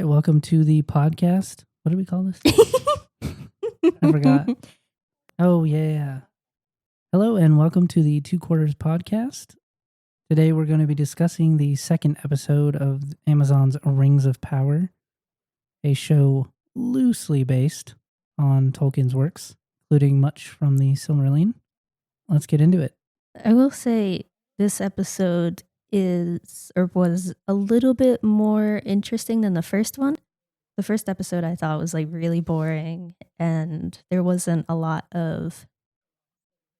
Welcome to the podcast. What do we call this? I forgot. Oh, yeah. Hello, and welcome to the Two Quarters podcast. Today, we're going to be discussing the second episode of Amazon's Rings of Power, a show loosely based on Tolkien's works, including much from the Silmarillion. Let's get into it. I will say this episode was a little bit more interesting than the first one. The first episode I thought was really boring, and there wasn't a lot of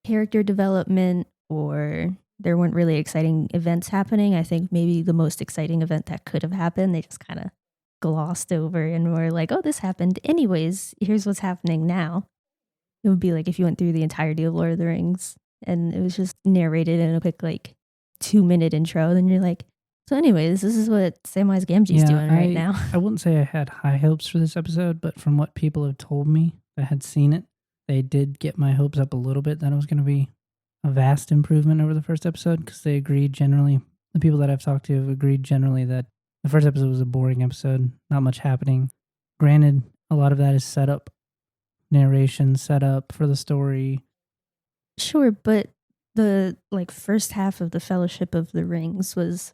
character development, or there weren't really exciting events happening. I think maybe the most exciting event that could have happened, they just kind of glossed over and were like, oh, this happened. Anyways, here's what's happening now. It would be like if you went through the entirety of Lord of the Rings and it was just narrated in a quick 2-minute intro, then you're like, so anyways, this is what Samwise Gamgee's doing right now. I wouldn't say I had high hopes for this episode, but from what people have told me that had seen it, they did get my hopes up a little bit that it was going to be a vast improvement over the first episode, because they agreed generally, the people that I've talked to have agreed generally that the first episode was a boring episode, not much happening. Granted, a lot of that is setup, narration, setup for the story. Sure, but the first half of the Fellowship of the Rings was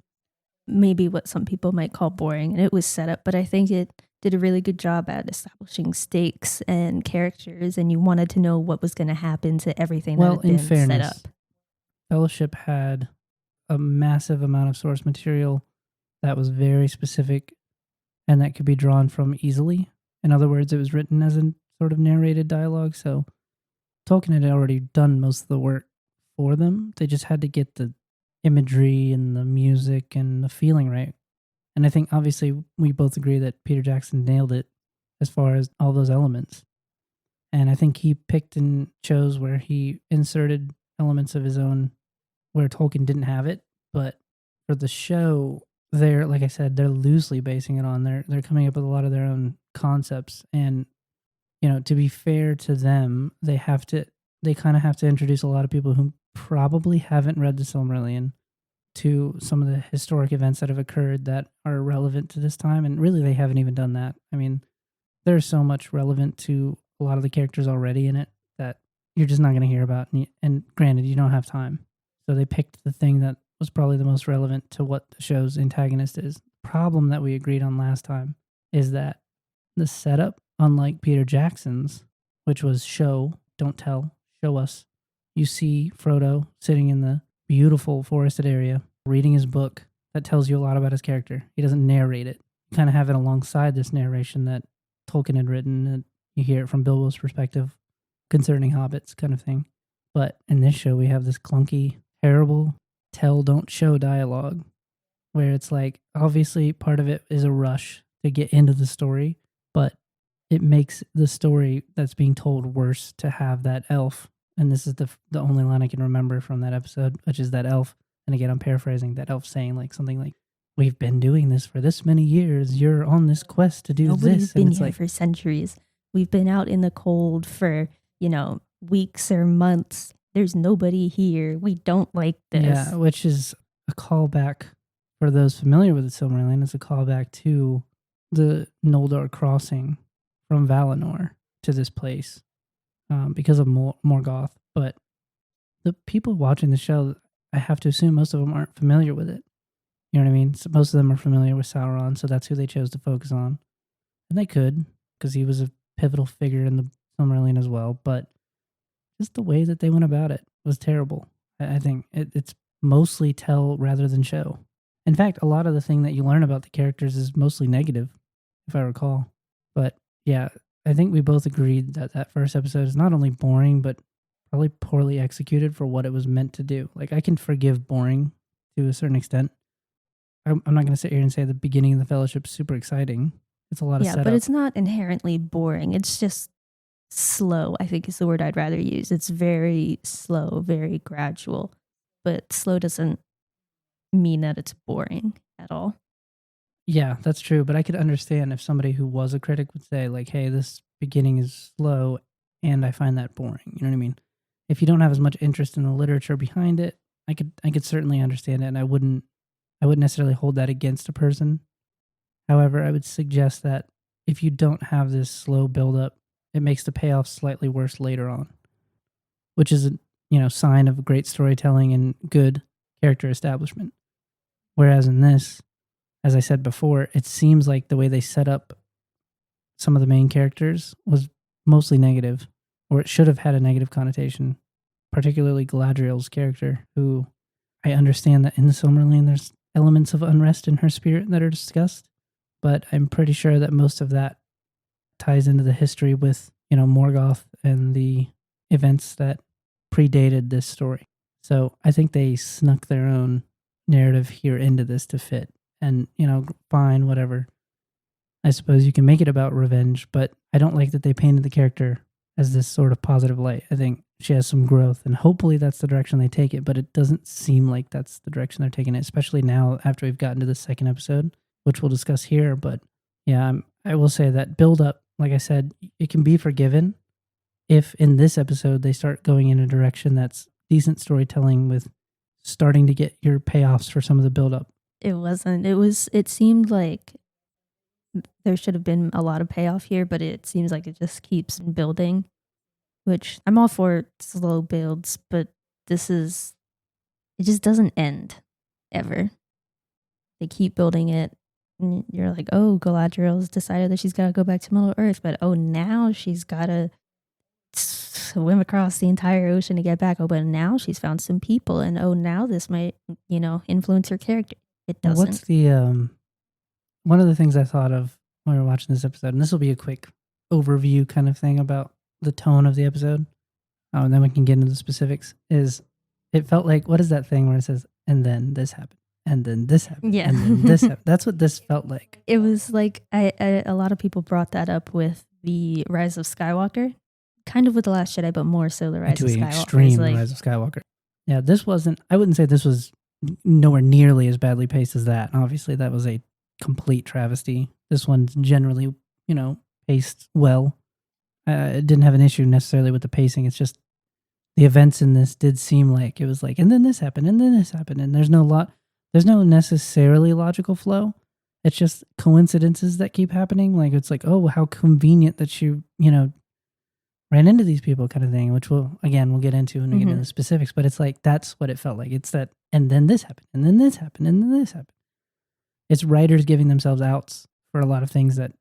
maybe what some people might call boring, and it was set up, but I think it did a really good job at establishing stakes and characters, and you wanted to know what was going to happen to everything that had been set up. Fellowship had a massive amount of source material that was very specific and that could be drawn from easily. In other words, it was written as a sort of narrated dialogue, so Tolkien had already done most of the work for them. They just had to get the imagery and the music and the feeling right. And I think obviously we both agree that Peter Jackson nailed it as far as all those elements. And I think he picked and chose where he inserted elements of his own where Tolkien didn't have it. But for the show, they're, like I said, they're loosely basing it on. They're coming up with a lot of their own concepts. And, to be fair to them, they kind of have to introduce a lot of people who probably haven't read the Silmarillion to some of the historic events that have occurred that are relevant to this time. And really, they haven't even done that. I mean, there's so much relevant to a lot of the characters already in it that you're just not going to hear about. And granted, you don't have time. So they picked the thing that was probably the most relevant to what the show's antagonist is. The problem that we agreed on last time is that the setup, unlike Peter Jackson's, which was show, don't tell, show us. You see Frodo sitting in the beautiful forested area, reading his book that tells you a lot about his character. He doesn't narrate it. You kind of have it alongside this narration that Tolkien had written, and you hear it from Bilbo's perspective concerning hobbits kind of thing. But in this show, we have this clunky, terrible tell, don't show dialogue where it's like, obviously part of it is a rush to get into the story, but it makes the story that's being told worse to have that elf. And this is the only line I can remember from that episode, which is that elf. And again, I'm paraphrasing, that elf saying something like, we've been doing this for this many years. You're on this quest to do Nobody's this. Been here for centuries. We've been out in the cold for, weeks or months. There's nobody here. We don't like this. Yeah, which is a callback for those familiar with the Silmarillion. It's a callback to the Noldor crossing from Valinor to this place. Because of Morgoth, but the people watching the show, I have to assume most of them aren't familiar with it. You know what I mean? So most of them are familiar with Sauron, so that's who they chose to focus on. And they could, because he was a pivotal figure in the Silmarillion as well, but just the way that they went about it was terrible. I think it's mostly tell rather than show. In fact, a lot of the thing that you learn about the characters is mostly negative, if I recall. But yeah, I think we both agreed that that first episode is not only boring, but probably poorly executed for what it was meant to do. I can forgive boring to a certain extent. I'm not going to sit here and say the beginning of the Fellowship is super exciting. It's a lot of setup. Yeah, but it's not inherently boring. It's just slow, I think is the word I'd rather use. It's very slow, very gradual. But slow doesn't mean that it's boring at all. Yeah, that's true. But I could understand if somebody who was a critic would say, hey, this beginning is slow and I find that boring. You know what I mean? If you don't have as much interest in the literature behind it, I could certainly understand it, and I wouldn't necessarily hold that against a person. However, I would suggest that if you don't have this slow build-up, it makes the payoff slightly worse later on, which is a sign of great storytelling and good character establishment. Whereas in this, as I said before, it seems like the way they set up some of the main characters was mostly negative, or it should have had a negative connotation, particularly Galadriel's character, who I understand that in the Silmarillion there's elements of unrest in her spirit that are discussed, but I'm pretty sure that most of that ties into the history with, Morgoth and the events that predated this story. So I think they snuck their own narrative here into this to fit. And, fine, whatever. I suppose you can make it about revenge, but I don't like that they painted the character as this sort of positive light. I think she has some growth, and hopefully that's the direction they take it, but it doesn't seem like that's the direction they're taking it, especially now after we've gotten to the second episode, which we'll discuss here. But yeah, I will say that build up, like I said, it can be forgiven if in this episode they start going in a direction that's decent storytelling with starting to get your payoffs for some of the build up. It wasn't. It seemed like there should have been a lot of payoff here, but it seems like it just keeps building, which I'm all for slow builds, but it just doesn't end ever. They keep building it, and you're like, oh, Galadriel's decided that she's got to go back to Middle Earth, but oh, now she's got to swim across the entire ocean to get back. Oh, but now she's found some people, and oh, now this might, influence her character. It doesn't. What's the one of the things I thought of when we were watching this episode, and this will be a quick overview kind of thing about the tone of the episode, and then we can get into the specifics, is it felt like, what is that thing where it says, and then this happened, and then this happened, Yeah. and then this happened? That's what this felt like. It was like, a lot of people brought that up with the Rise of Skywalker, kind of with The Last Jedi, but more so the Rise To of an Skywalker. extreme, the Rise of Skywalker. Yeah, this wasn't, I wouldn't say this was nowhere nearly as badly paced as that. Obviously, that was a complete travesty. This one's generally, paced well. It didn't have an issue necessarily with the pacing. It's just the events in this did seem like it was like, and then this happened, and then this happened, and there's no necessarily logical flow. It's just coincidences that keep happening. Like, it's like, oh, how convenient that you ran into these people kind of thing, which we'll get into when we get into the specifics. But it's like, that's what it felt like. It's that, and then this happened, and then this happened, and then this happened. It's writers giving themselves outs for a lot of things that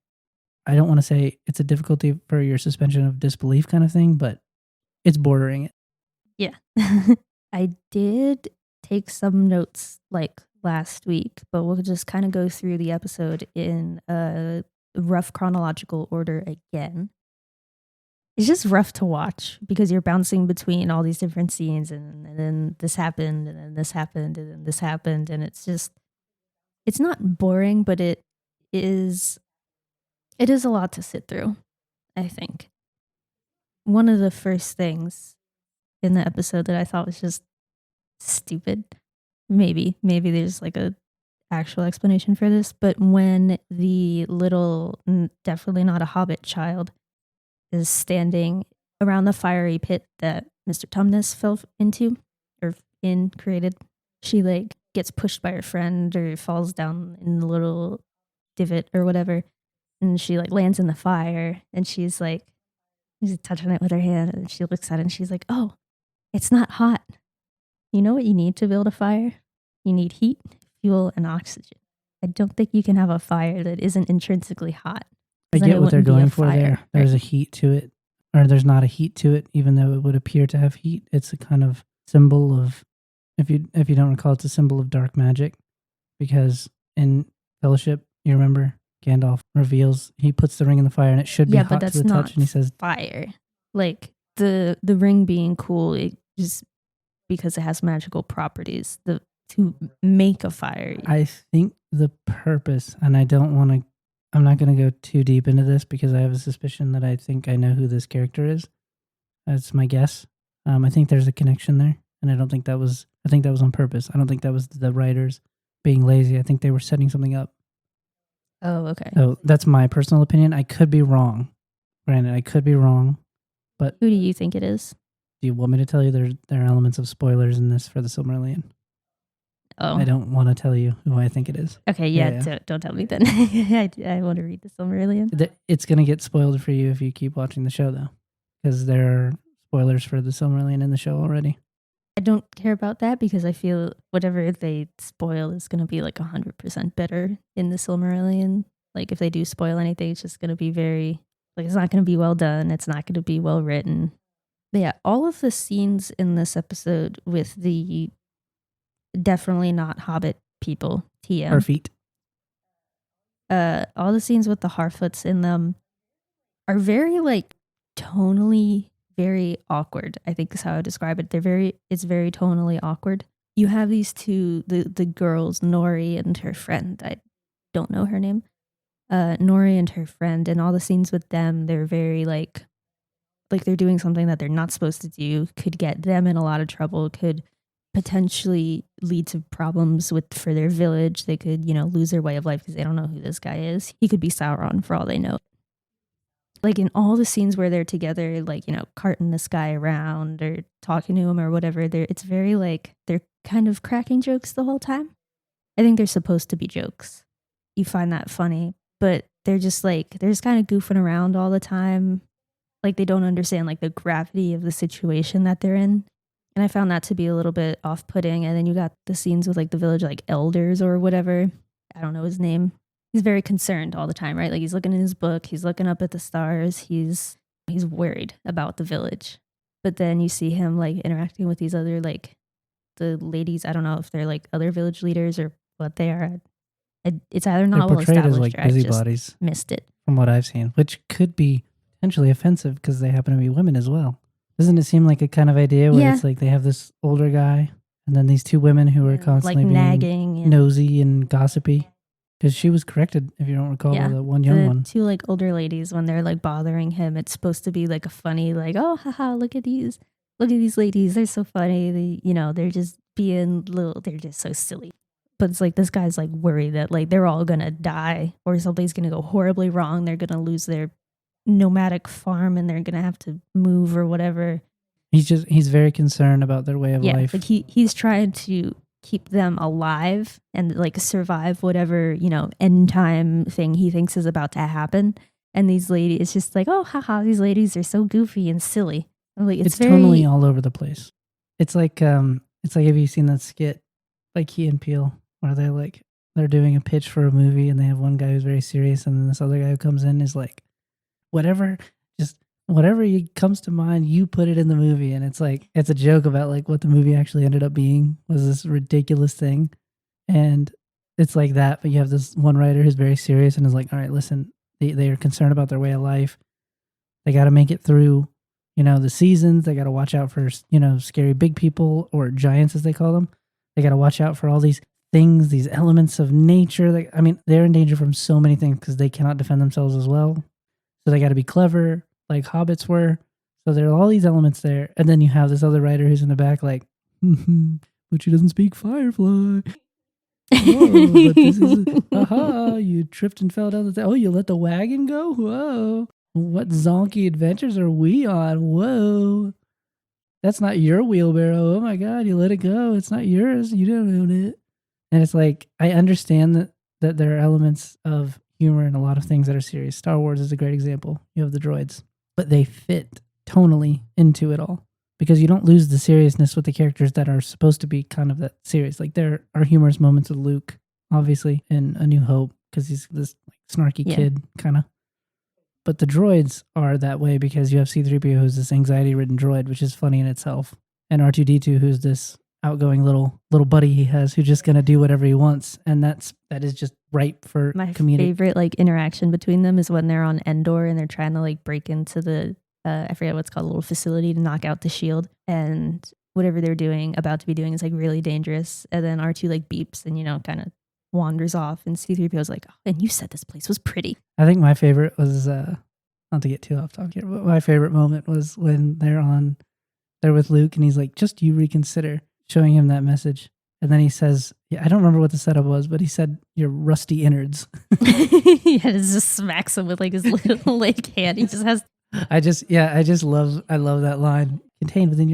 I don't want to say it's a difficulty for your suspension of disbelief kind of thing, but it's bordering it. Yeah. I did take some notes like last week, but we'll just kind of go through the episode in a rough chronological order again. It's just rough to watch because you're bouncing between all these different scenes, and then this happened, and then this happened, and then this happened, and it's not boring, but it is a lot to sit through, I think. One of the first things in the episode that I thought was just stupid, maybe there's like a actual explanation for this, but when the little, definitely not a hobbit child, is standing around the fiery pit that Mr. Tumnus fell into, or created, she like gets pushed by her friend or falls down in the little divot or whatever, and she like lands in the fire, and she's touching it with her hand, and she looks at it and she's like, oh, it's not hot. You know what you need to build a fire? You need heat, fuel, and oxygen. I don't think you can have a fire that isn't intrinsically hot. I get what they're going for there. There's a heat to it, or there's not a heat to it, even though it would appear to have heat. It's a kind of symbol of, if you don't recall, it's a symbol of dark magic, because in Fellowship, you remember, Gandalf reveals, he puts the ring in the fire and it should be hot to the touch, and he says fire. Like the ring being cool, it just because it has magical properties. To make a fire. I think the purpose, and I'm not going to go too deep into this because I have a suspicion that I think I know who this character is. That's my guess. I think there's a connection there, and I think that was on purpose. I don't think that was the writers being lazy. I think they were setting something up. Oh, okay. So that's my personal opinion. I could be wrong. Granted, I could be wrong, but who do you think it is? Do you want me to tell you there are elements of spoilers in this for the Silmarillion? Oh, I don't want to tell you who I think it is. okay. Yeah. Don't tell me then. I want to read the Silmarillion. It's going to get spoiled for you if you keep watching the show, though, because there are spoilers for the Silmarillion in the show already. I don't care about that because I feel whatever they spoil is going to be like 100% better in the Silmarillion. Like if they do spoil anything, it's just going to be very, like it's not going to be well done. It's not going to be well written. But yeah, all of the scenes in this episode with the definitely not Hobbit people, TM. Her feet. All the scenes with the Harfoots in them are very like tonally very awkward, I think is how I describe it. It's very tonally awkward. You have these two, the girls, Nori and her friend. I don't know her name. Nori and her friend, and all the scenes with them, they're very like they're doing something that they're not supposed to do, could get them in a lot of trouble, could potentially lead to problems for their village. They could, lose their way of life because they don't know who this guy is. He could be Sauron for all they know. Like in all the scenes where they're together, like, carting this guy around or talking to him or whatever, it's very like they're kind of cracking jokes the whole time. I think they're supposed to be jokes. You find that funny, but they're just kind of goofing around all the time. Like they don't understand like the gravity of the situation that they're in. And I found that to be a little bit off-putting. And then you got the scenes with like the village like elders or whatever. I don't know his name. He's very concerned all the time, right? Like he's looking in his book, he's looking up at the stars, he's worried about the village. But then you see him like interacting with these other like the ladies. I don't know if they're like other village leaders or what they are. It's either not well established as like or I busybodies, just missed it. From what I've seen, which could be potentially offensive because they happen to be women as well. Doesn't it seem like a kind of idea where it's like they have this older guy and then these two women who are constantly like being nagging, nosy and gossipy? Because she was corrected, if you don't recall, by the one young one. Two like older ladies, when they're like bothering him, it's supposed to be like a funny, like, oh, haha, look at these ladies, they're so funny. They're just being they're just so silly. But it's like this guy's like worried that like they're all gonna die or something's gonna go horribly wrong. They're gonna lose their nomadic farm and they're gonna have to move or whatever. He's very concerned about their way of life. Like he's trying to keep them alive and like survive whatever, end time thing he thinks is about to happen. And these ladies, it's just like, oh, haha, these ladies are so goofy and silly. Like, it's very totally all over the place. It's like have you seen that skit, like Key and Peele, where they're doing a pitch for a movie and they have one guy who's very serious and then this other guy who comes in is like, whatever comes to mind, you put it in the movie. And it's like, it's a joke about like what the movie actually ended up being was this ridiculous thing. And it's like that, but you have this one writer who's very serious and is like, all right, listen, they are concerned about their way of life. They got to make it through, the seasons. They got to watch out for, scary big people or giants as they call them. They got to watch out for all these things, these elements of nature. They're in danger from so many things because they cannot defend themselves as well. So they got to be clever, like hobbits were. So there are all these elements there. And then you have this other writer who's in the back like, but she doesn't speak Firefly. Oh, but this is, you tripped and fell down the thing. Oh, you let the wagon go? Whoa. What zonky adventures are we on? Whoa. That's not your wheelbarrow. Oh my God, you let it go. It's not yours. You don't own it. And it's like, I understand that there are elements of humor and a lot of things that are serious. Star Wars is a great example. You have the droids, but they fit tonally into it all because you don't lose the seriousness with the characters that are supposed to be kind of that serious. Like there are humorous moments with Luke, obviously, in A New Hope because he's this like snarky kid kind of. But the droids are that way because you have C-3PO who's this anxiety-ridden droid, which is funny in itself, and R2-D2 who's this outgoing little buddy he has who's just going to do whatever he wants. And that is just ripe for my comedic. Favorite like interaction between them is when they're on Endor and they're trying to like break into the, I forget what's called, a little facility to knock out the shield. And whatever they're about to be doing is like really dangerous. And then R2 like beeps and, kind of wanders off. And C-3PO is like, oh, and you said this place was pretty. I think my favorite was, not to get too off topic here, but my favorite moment was when they're with Luke and he's like, just you reconsider, showing him that message. And then he says, I don't remember what the setup was, but he said, your rusty innards. It just smacks him with like his little like hand. He just has. I love that line. contained within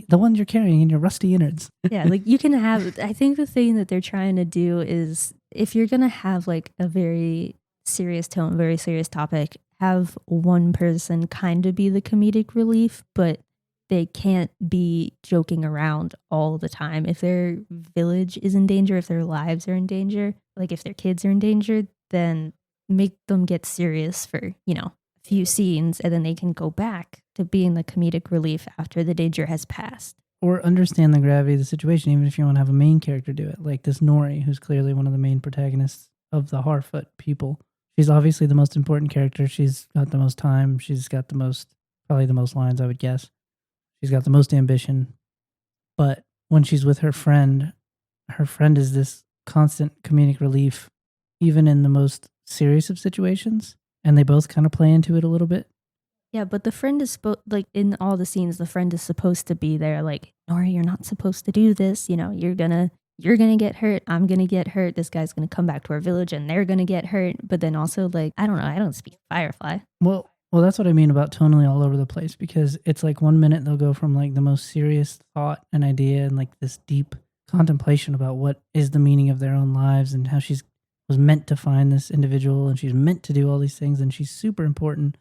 the ones you're carrying in your rusty innards. Yeah, like you can have, I think the thing that they're trying to do is if you're going to have like a very serious tone, very serious topic, have one person kind of be the comedic relief, but they can't be joking around all the time. If their village is in danger, if their lives are in danger, like if their kids are in danger, then make them get serious for, a few scenes, and then they can go back to being the comedic relief after the danger has passed. Or understand the gravity of the situation, even if you want to have a main character do it, like this Nori, who's clearly one of the main protagonists of the Harfoot people. She's obviously the most important character. She's got the most time. She's got probably the most lines, I would guess. She's got the most ambition. But when she's with her friend is this constant comedic relief, even in the most serious of situations. And they both kind of play into it a little bit. Yeah, but the friend is like in all the scenes, the friend is supposed to be there. Like, Nori, you're not supposed to do this. You're gonna get hurt. I'm gonna get hurt. This guy's gonna come back to our village, and they're gonna get hurt. But then also, like, I don't know. I don't speak Firefly. Well, that's what I mean about tonally all over the place, because it's like 1 minute they'll go from like the most serious thought and idea and like this deep contemplation about what is the meaning of their own lives and how she's was meant to find this individual and she's meant to do all these things and she's super important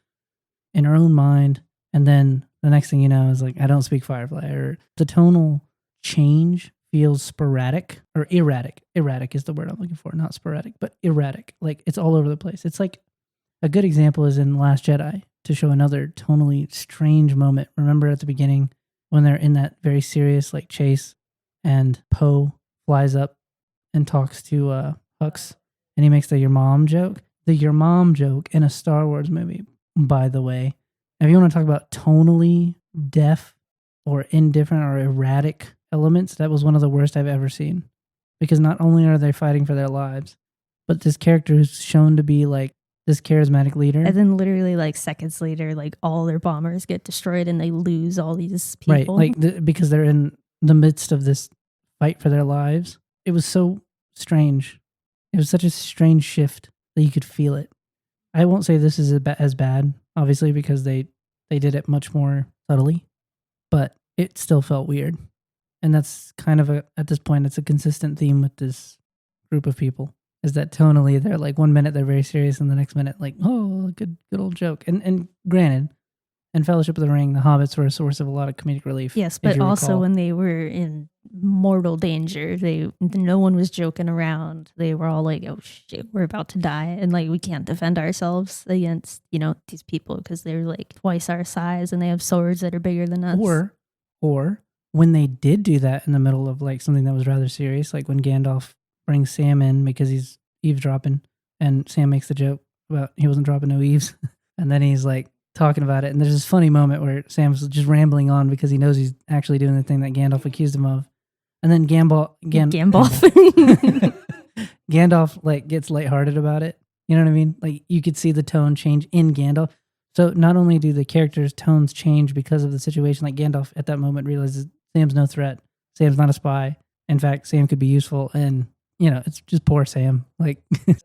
in her own mind. And then the next thing you know is like, I don't speak Firefly, or the tonal change feels sporadic or erratic. Erratic is the word I'm looking for, not sporadic, but erratic. Like it's all over the place. It's like a good example is in The Last Jedi, to show another tonally strange moment. Remember at the beginning when they're in that very serious like chase and Poe flies up and talks to Hux and he makes the your mom joke? The your mom joke in a Star Wars movie, by the way. If you want to talk about tonally deaf or indifferent or erratic elements, that was one of the worst I've ever seen. Because not only are they fighting for their lives, but this character who's shown to be like this charismatic leader. And then literally like seconds later, like all their bombers get destroyed and they lose all these people. Right, like because they're in the midst of this fight for their lives. It was so strange. It was such a strange shift that you could feel it. I won't say this is as bad, obviously, because they did it much more subtly, but it still felt weird. And that's kind of at this point, it's a consistent theme with this group of people, is that tonally they're like 1 minute they're very serious and the next minute like, oh, good old joke. And granted, in Fellowship of the Ring, the hobbits were a source of a lot of comedic relief. Yes, but also when they were in mortal danger, no one was joking around. They were all like, oh shit, we're about to die. And like, we can't defend ourselves against, these people because they're like twice our size and they have swords that are bigger than us. Or when they did do that in the middle of like something that was rather serious, like when Gandalf brings Sam in because he's eavesdropping and Sam makes the joke about he wasn't dropping no eaves. And then he's like talking about it. And there's this funny moment where Sam's just rambling on because he knows he's actually doing the thing that Gandalf accused him of. And then Gandalf like gets lighthearted about it. You know what I mean? Like you could see the tone change in Gandalf. So not only do the characters' tones change because of the situation, like Gandalf at that moment realizes Sam's no threat. Sam's not a spy. In fact, Sam could be useful. And, it's just poor Sam. Like, so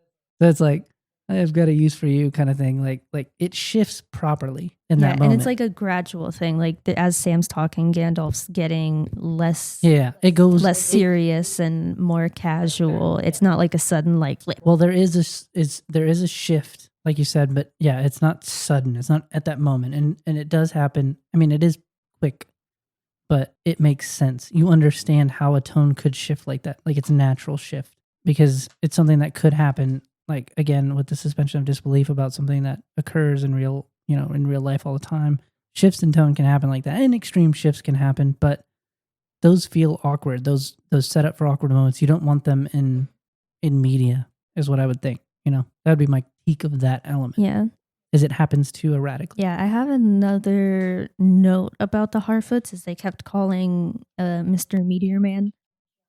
it's like, I've got a use for you kind of thing. Like it shifts properly in that moment. And it's like a gradual thing. Like as Sam's talking, Gandalf's getting less. Yeah, it goes less serious and more casual. It's not like a sudden like flip. Well, there is a shift, like you said, but yeah, it's not sudden. It's not at that moment, and it does happen. I mean, it is quick, but it makes sense. You understand how a tone could shift like that, like it's a natural shift, because it's something that could happen. Like again, with the suspension of disbelief about something that occurs in real life all the time. Shifts in tone can happen like that, and extreme shifts can happen, but those feel awkward. Those set up for awkward moments. You don't want them in media, is what I would think. That would be my peak of that element. Yeah. Is it happens too erratically. Yeah, I have another note about the Harfoots, is they kept calling Mr. Meteor Man.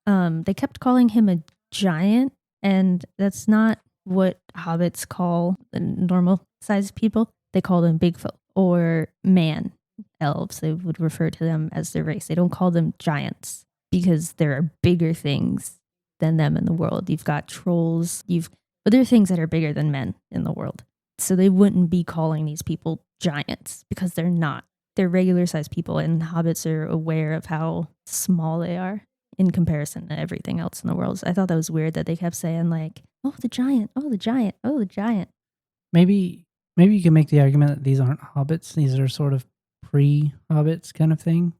They kept calling him a giant, and that's not what hobbits call the normal sized people. They call them Bigfoot or man elves. They would refer to them as their race. They don't call them giants because there are bigger things than them in the world. You've got trolls, but there are things that are bigger than men in the world. So they wouldn't be calling these people giants because they're not. they're regular sized people, and hobbits are aware of how small they are in comparison to everything else in the world. So I thought that was weird that they kept saying like, "Oh, the giant! Oh, the giant! Oh, the giant!" Maybe you can make the argument that these aren't hobbits; these are sort of pre-hobbits kind of thing.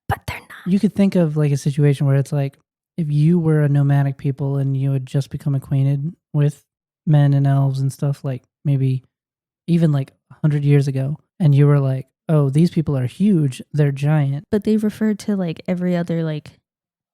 But they're not. You could think of like a situation where it's like if you were a nomadic people and you had just become acquainted with men and elves and stuff, like maybe even like 100 years ago, and you were like, oh, these people are huge, they're giant. But they referred to like every other like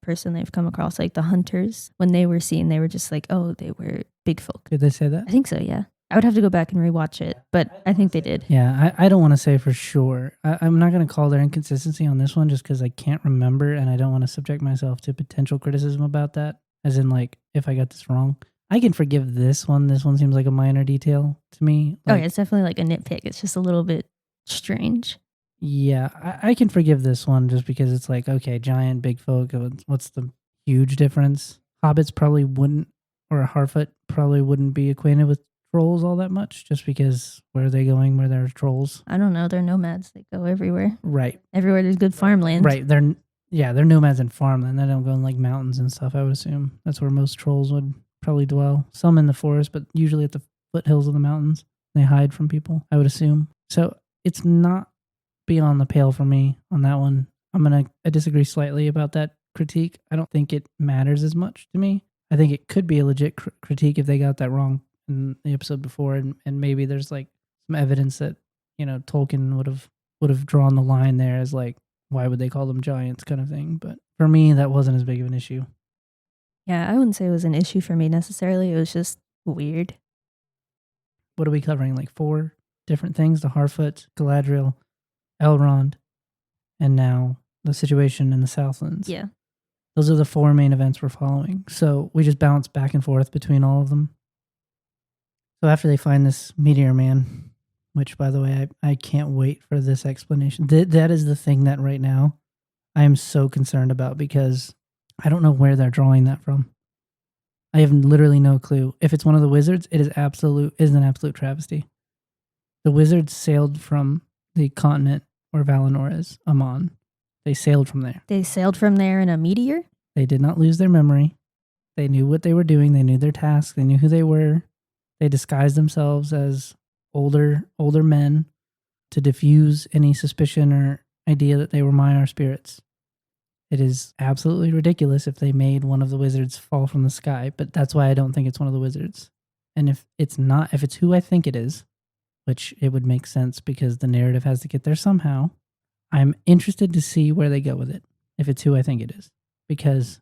person they've come across, like the hunters. When they were seen, they were just like, oh, they were big folk. Did they say that? I think so, yeah. I would have to go back and rewatch it, but I think they did. Yeah, I don't want to say for sure. I'm not going to call their inconsistency on this one just because I can't remember and I don't want to subject myself to potential criticism about that. As in, like, if I got this wrong. I can forgive this one. This one seems like a minor detail to me. Oh, Like, yeah, it's definitely like a nitpick. It's just a little bit strange. yeah, I can forgive this one just because it's like, okay, giant, big folk. What's the huge difference? Hobbits probably wouldn't, or a Harfoot probably wouldn't be acquainted with trolls all that much just because where are they going where there are trolls? I don't know. They're nomads. They go everywhere. Right. Everywhere there's good farmland. Right. They're nomads in farmland. They don't go in like mountains and stuff, I would assume. That's where most trolls would probably dwell. Some in the forest, but usually at the foothills of the mountains. They hide from people, I would assume. So it's not beyond the pale for me on that one. I disagree slightly about that critique. I don't think it matters as much to me. I think it could be a legit critique if they got that wrong in the episode before, and maybe there's like some evidence that, you know, Tolkien would have drawn the line there as like, why would they call them giants kind of thing. But for me, that wasn't as big of an issue. Yeah, I wouldn't say it was an issue for me necessarily. It was just weird. What are we covering? Like 4 different things: the Harfoot, Galadriel, Elrond, and now the situation in the Southlands. Yeah. Those are the 4 main events we're following. So we just bounce back and forth between all of them. So after they find this meteor man, which, by the way, I can't wait for this explanation. That is the thing that right now I am so concerned about because I don't know where they're drawing that from. I have literally no clue. If it's one of the wizards, it is an absolute travesty. The wizards sailed from the continent where Valinor is, Aman. They sailed from there. They sailed from there in a meteor? They did not lose their memory. They knew what they were doing. They knew their task. They knew who they were. They disguised themselves as older men to diffuse any suspicion or idea that they were Maiar spirits. It is absolutely ridiculous if they made one of the wizards fall from the sky, but that's why I don't think it's one of the wizards. And if it's who I think it is, which it would make sense because the narrative has to get there somehow, I'm interested to see where they go with it, if it's who I think it is. Because,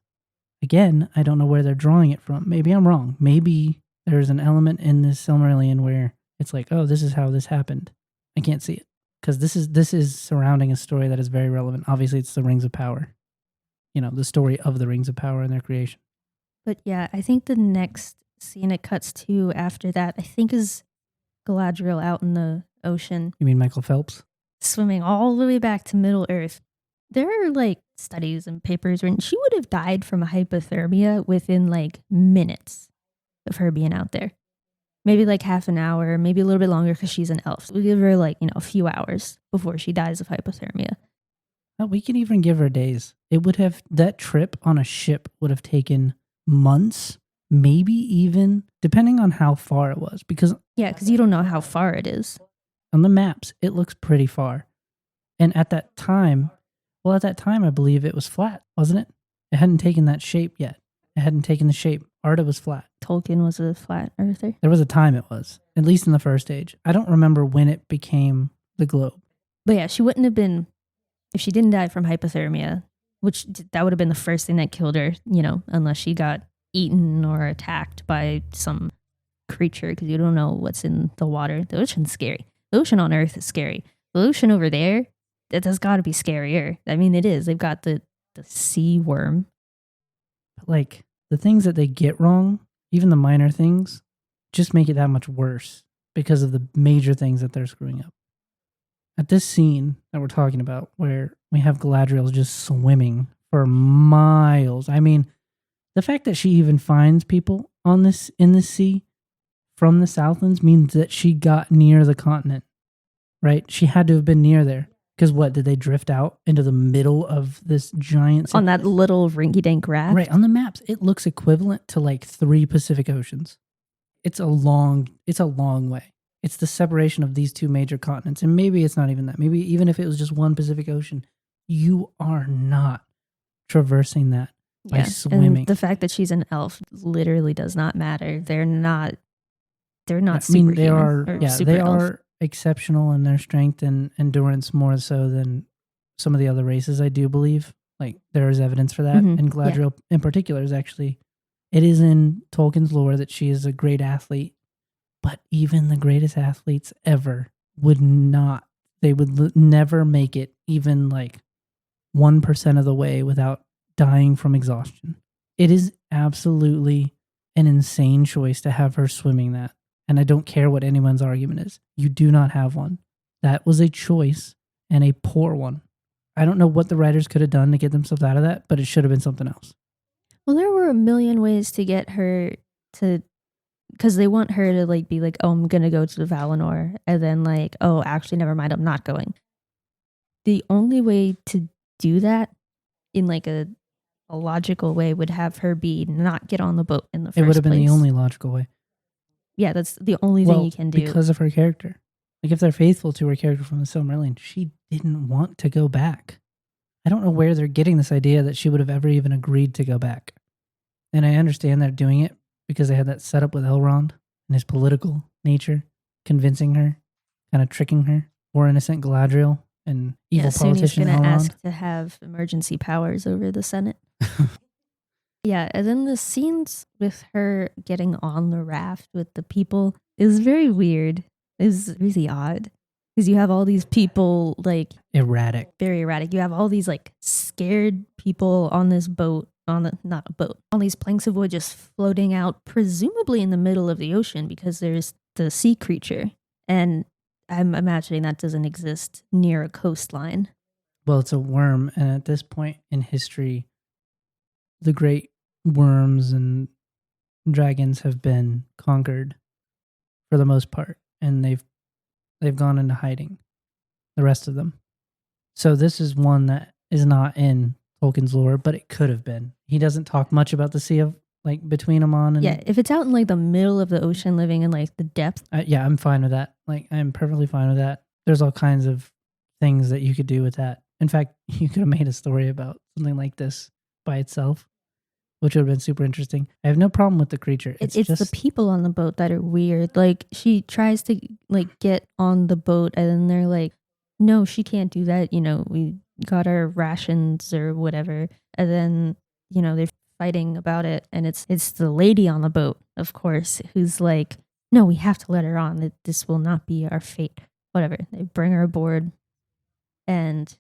again, I don't know where they're drawing it from. Maybe I'm wrong. Maybe there's an element in this Silmarillion where it's like, oh, this is how this happened. I can't see it. Because this is surrounding a story that is very relevant. Obviously, it's the Rings of Power. You know, the story of the Rings of Power and their creation. But yeah, I think the next scene it cuts to after that, I think, is Galadriel out in the ocean. You mean Michael Phelps? Swimming all the way back to Middle Earth. There are like studies and papers written. She would have died from hypothermia within like minutes of her being out there. Maybe like half an hour, maybe a little bit longer because she's an elf. We give her like, a few hours before she dies of hypothermia. We can even give her days. That trip on a ship would have taken months, maybe even, depending on how far it was. Because you don't know how far it is. On the maps, it looks pretty far. And at that time, I believe it was flat, wasn't it? It hadn't taken that shape yet. It hadn't taken the shape. Arda was flat. Tolkien was a flat earther. There was a time it was, at least in the first age. I don't remember when it became the globe. But yeah, she wouldn't have been, if she didn't die from hypothermia, which that would have been the first thing that killed her, unless she got eaten or attacked by some creature, because you don't know what's in the water. The ocean's scary. The ocean on Earth is scary. The ocean over there, that's got to be scarier. I mean, it is. They've got the sea worm. But like, the things that they get wrong, even the minor things, just make it that much worse because of the major things that they're screwing up. At this scene that we're talking about, where we have Galadriel just swimming for miles. I mean, the fact that she even finds people in this sea from the Southlands means that she got near the continent, right? She had to have been near there. Because what, did they drift out into the middle of this giant... On that little rinky-dink raft? Right, on the maps, it looks equivalent to like 3 Pacific Oceans. It's a long way. It's the separation of these 2 major continents. And maybe it's not even that. Maybe even if it was just one Pacific Ocean, you are not traversing that by swimming. And the fact that she's an elf literally does not matter. They're not I superhuman. mean, they are, they elf. are exceptional in their strength and endurance, more so than some of the other races, I do believe. Like, there is evidence for that. And Galadriel in particular is actually, it is in Tolkien's lore that she is a great athlete, but even the greatest athletes ever would never make it even like 1% of the way without dying from exhaustion. It is absolutely an insane choice to have her swimming that. And I don't care what anyone's argument is. You do not have one. That was a choice, and a poor one. I don't know what the writers could have done to get themselves out of that, but it should have been something else. Well, there were a million ways to get her to... Because they want her to like be like, oh, I'm going to go to the Valinor. And then like, oh, actually, never mind, I'm not going. The only way to do that in like a logical way would have her be not get on the boat in the first place. It would have been the only logical way. Yeah, that's the only thing you can do. Because of her character. Like, if they're faithful to her character from the Silmarillion, she didn't want to go back. I don't know where they're getting this idea that she would have ever even agreed to go back. And I understand they're doing it because they had that setup with Elrond and his political nature, convincing her, kind of tricking her, or innocent Galadriel and evil politician Elrond. Soon he's going to ask to have emergency powers over the Senate. Yeah, and then the scenes with her getting on the raft with the people is very weird. It's really odd. Because you have all these people, like... erratic. Very erratic. You have all these, like, scared people on this boat. Not a boat. All these planks of wood just floating out, presumably in the middle of the ocean, because there's the sea creature. And I'm imagining that doesn't exist near a coastline. Well, it's a worm, and at this point in history, the great worms and dragons have been conquered for the most part, and they've gone into hiding, the rest of them. So this is one that is not in Tolkien's lore, but it could have been. He doesn't talk much about the Sea of, like, between Aman and... Yeah, if it's out in, like, the middle of the ocean, living in, like, the depth. Yeah, I'm fine with that. Like, I'm perfectly fine with that. There's all kinds of things that you could do with that. In fact, you could have made a story about something like this by itself, which would have been super interesting. I have no problem with the creature. It's just the people on the boat that are weird. Like, she tries to, like, get on the boat, and then they're like, no, she can't do that. You know, we got our rations or whatever. And then, you know, they're fighting about it. And it's the lady on the boat, of course, who's like, no, we have to let her on. This will not be our fate. Whatever. They bring her aboard. And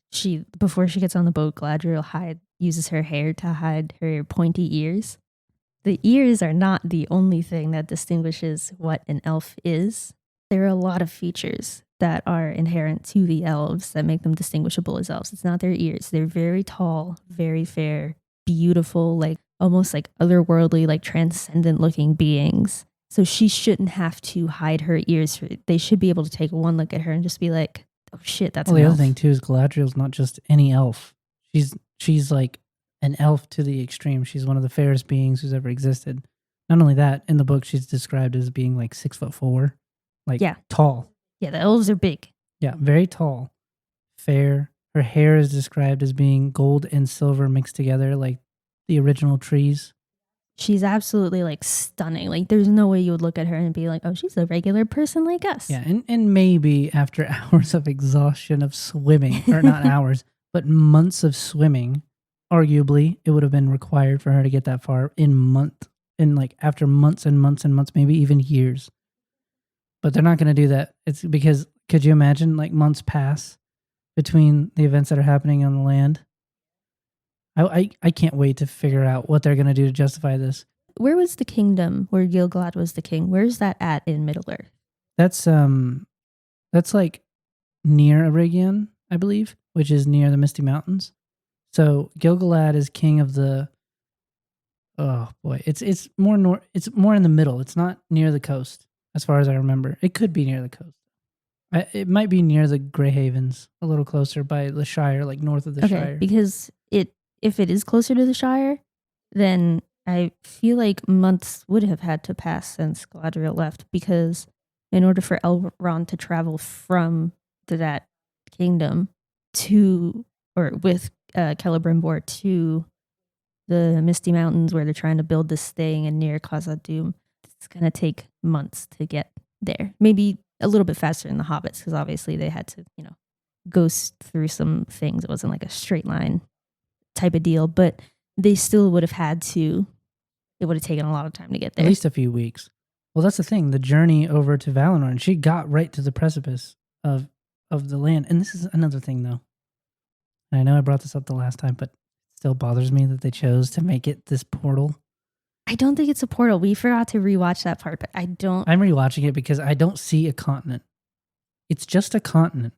before she gets on the boat, Galadriel uses her hair to hide her pointy ears. The ears are not the only thing that distinguishes what an elf is. There are a lot of features that are inherent to the elves that make them distinguishable as elves. It's not their ears. They're very tall, very fair, beautiful, like almost like otherworldly, like transcendent looking beings. So she shouldn't have to hide her ears. They should be able to take one look at her and just be like, oh shit, that's an elf. The other thing too is Galadriel's not just any elf. She's like an elf to the extreme. She's one of the fairest beings who's ever existed. Not only that, in the book she's described as being like 6'4", like tall. Yeah, the elves are big. Yeah, very tall, fair. Her hair is described as being gold and silver mixed together, like the original trees. She's absolutely like stunning. Like, there's no way you would look at her and be like, oh, she's a regular person like us. Yeah, and maybe after hours of exhaustion of swimming, or not hours, but months of swimming, arguably it would have been required for her to get that far after months and months and months, maybe even years. But they're not going to do that. It's because, could you imagine, like, months pass between the events that are happening on the land? I can't wait to figure out what they're going to do to justify this. Where was the kingdom where Gil-galad was the king? Where's that at in Middle-earth? That's like near Eregion, I believe, which is near the Misty Mountains. So Gil-galad is king of the... Oh boy, it's more It's more in the middle. It's not near the coast, as far as I remember. It could be near the coast. It might be near the Grey Havens, a little closer by the Shire, like north of the Shire. Because if it is closer to the Shire, then I feel like months would have had to pass since Galadriel left, because in order for Elrond to travel from that kingdom with Celebrimbor to the Misty Mountains where they're trying to build this thing and near Khazad-dûm, it's going to take months to get there. Maybe a little bit faster than the Hobbits, because obviously they had to, go through some things. It wasn't like a straight line type of deal, but they still would have had to. It would have taken a lot of time to get there. At least a few weeks. Well, that's the thing. The journey over to Valinor, and she got right to the precipice of the land. And this is another thing, though. And I know I brought this up the last time, but it still bothers me that they chose to make it this portal. I don't think it's a portal. We forgot to rewatch that part, but I'm rewatching it because I don't see a continent. It's just a continent.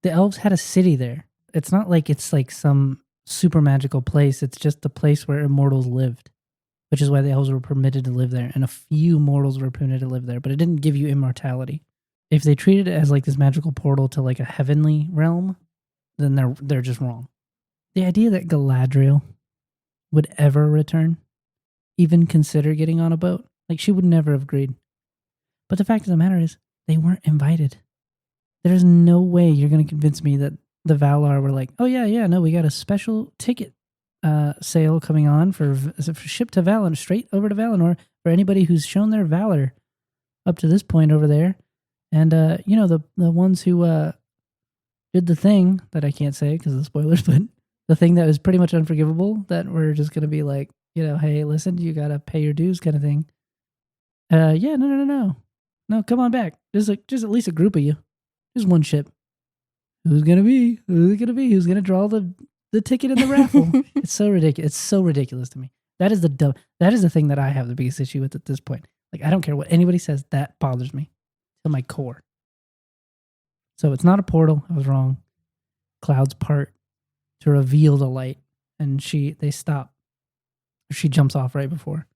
The elves had a city there. It's not like it's like some super magical place. It's just the place where immortals lived, which is why the elves were permitted to live there, and a few mortals were permitted to live there, but it didn't give you immortality. If they treated it as like this magical portal to like a heavenly realm, then they're just wrong. The idea that Galadriel would ever return, even consider getting on a boat, like she would never have agreed. But the fact of the matter is, they weren't invited. There's no way you're going to convince me that the Valar were like, oh yeah, no, we got a special ticket sale coming on for ship to Valinor, straight over to Valinor for anybody who's shown their valor up to this point over there. And, the ones who did the thing that I can't say because of the spoilers, but the thing that was pretty much unforgivable, that we're just going to be like, hey, listen, you got to pay your dues kind of thing. No, come on back. Just at least a group of you. Just one ship. Who's going to be? Who's going to draw the ticket in the raffle? It's so ridiculous. It's so ridiculous to me. That is the thing that I have the biggest issue with at this point. Like, I don't care what anybody says. That bothers me to my core. So it's not a portal. I was wrong. Clouds part to reveal the light, and they stop. She jumps off right before.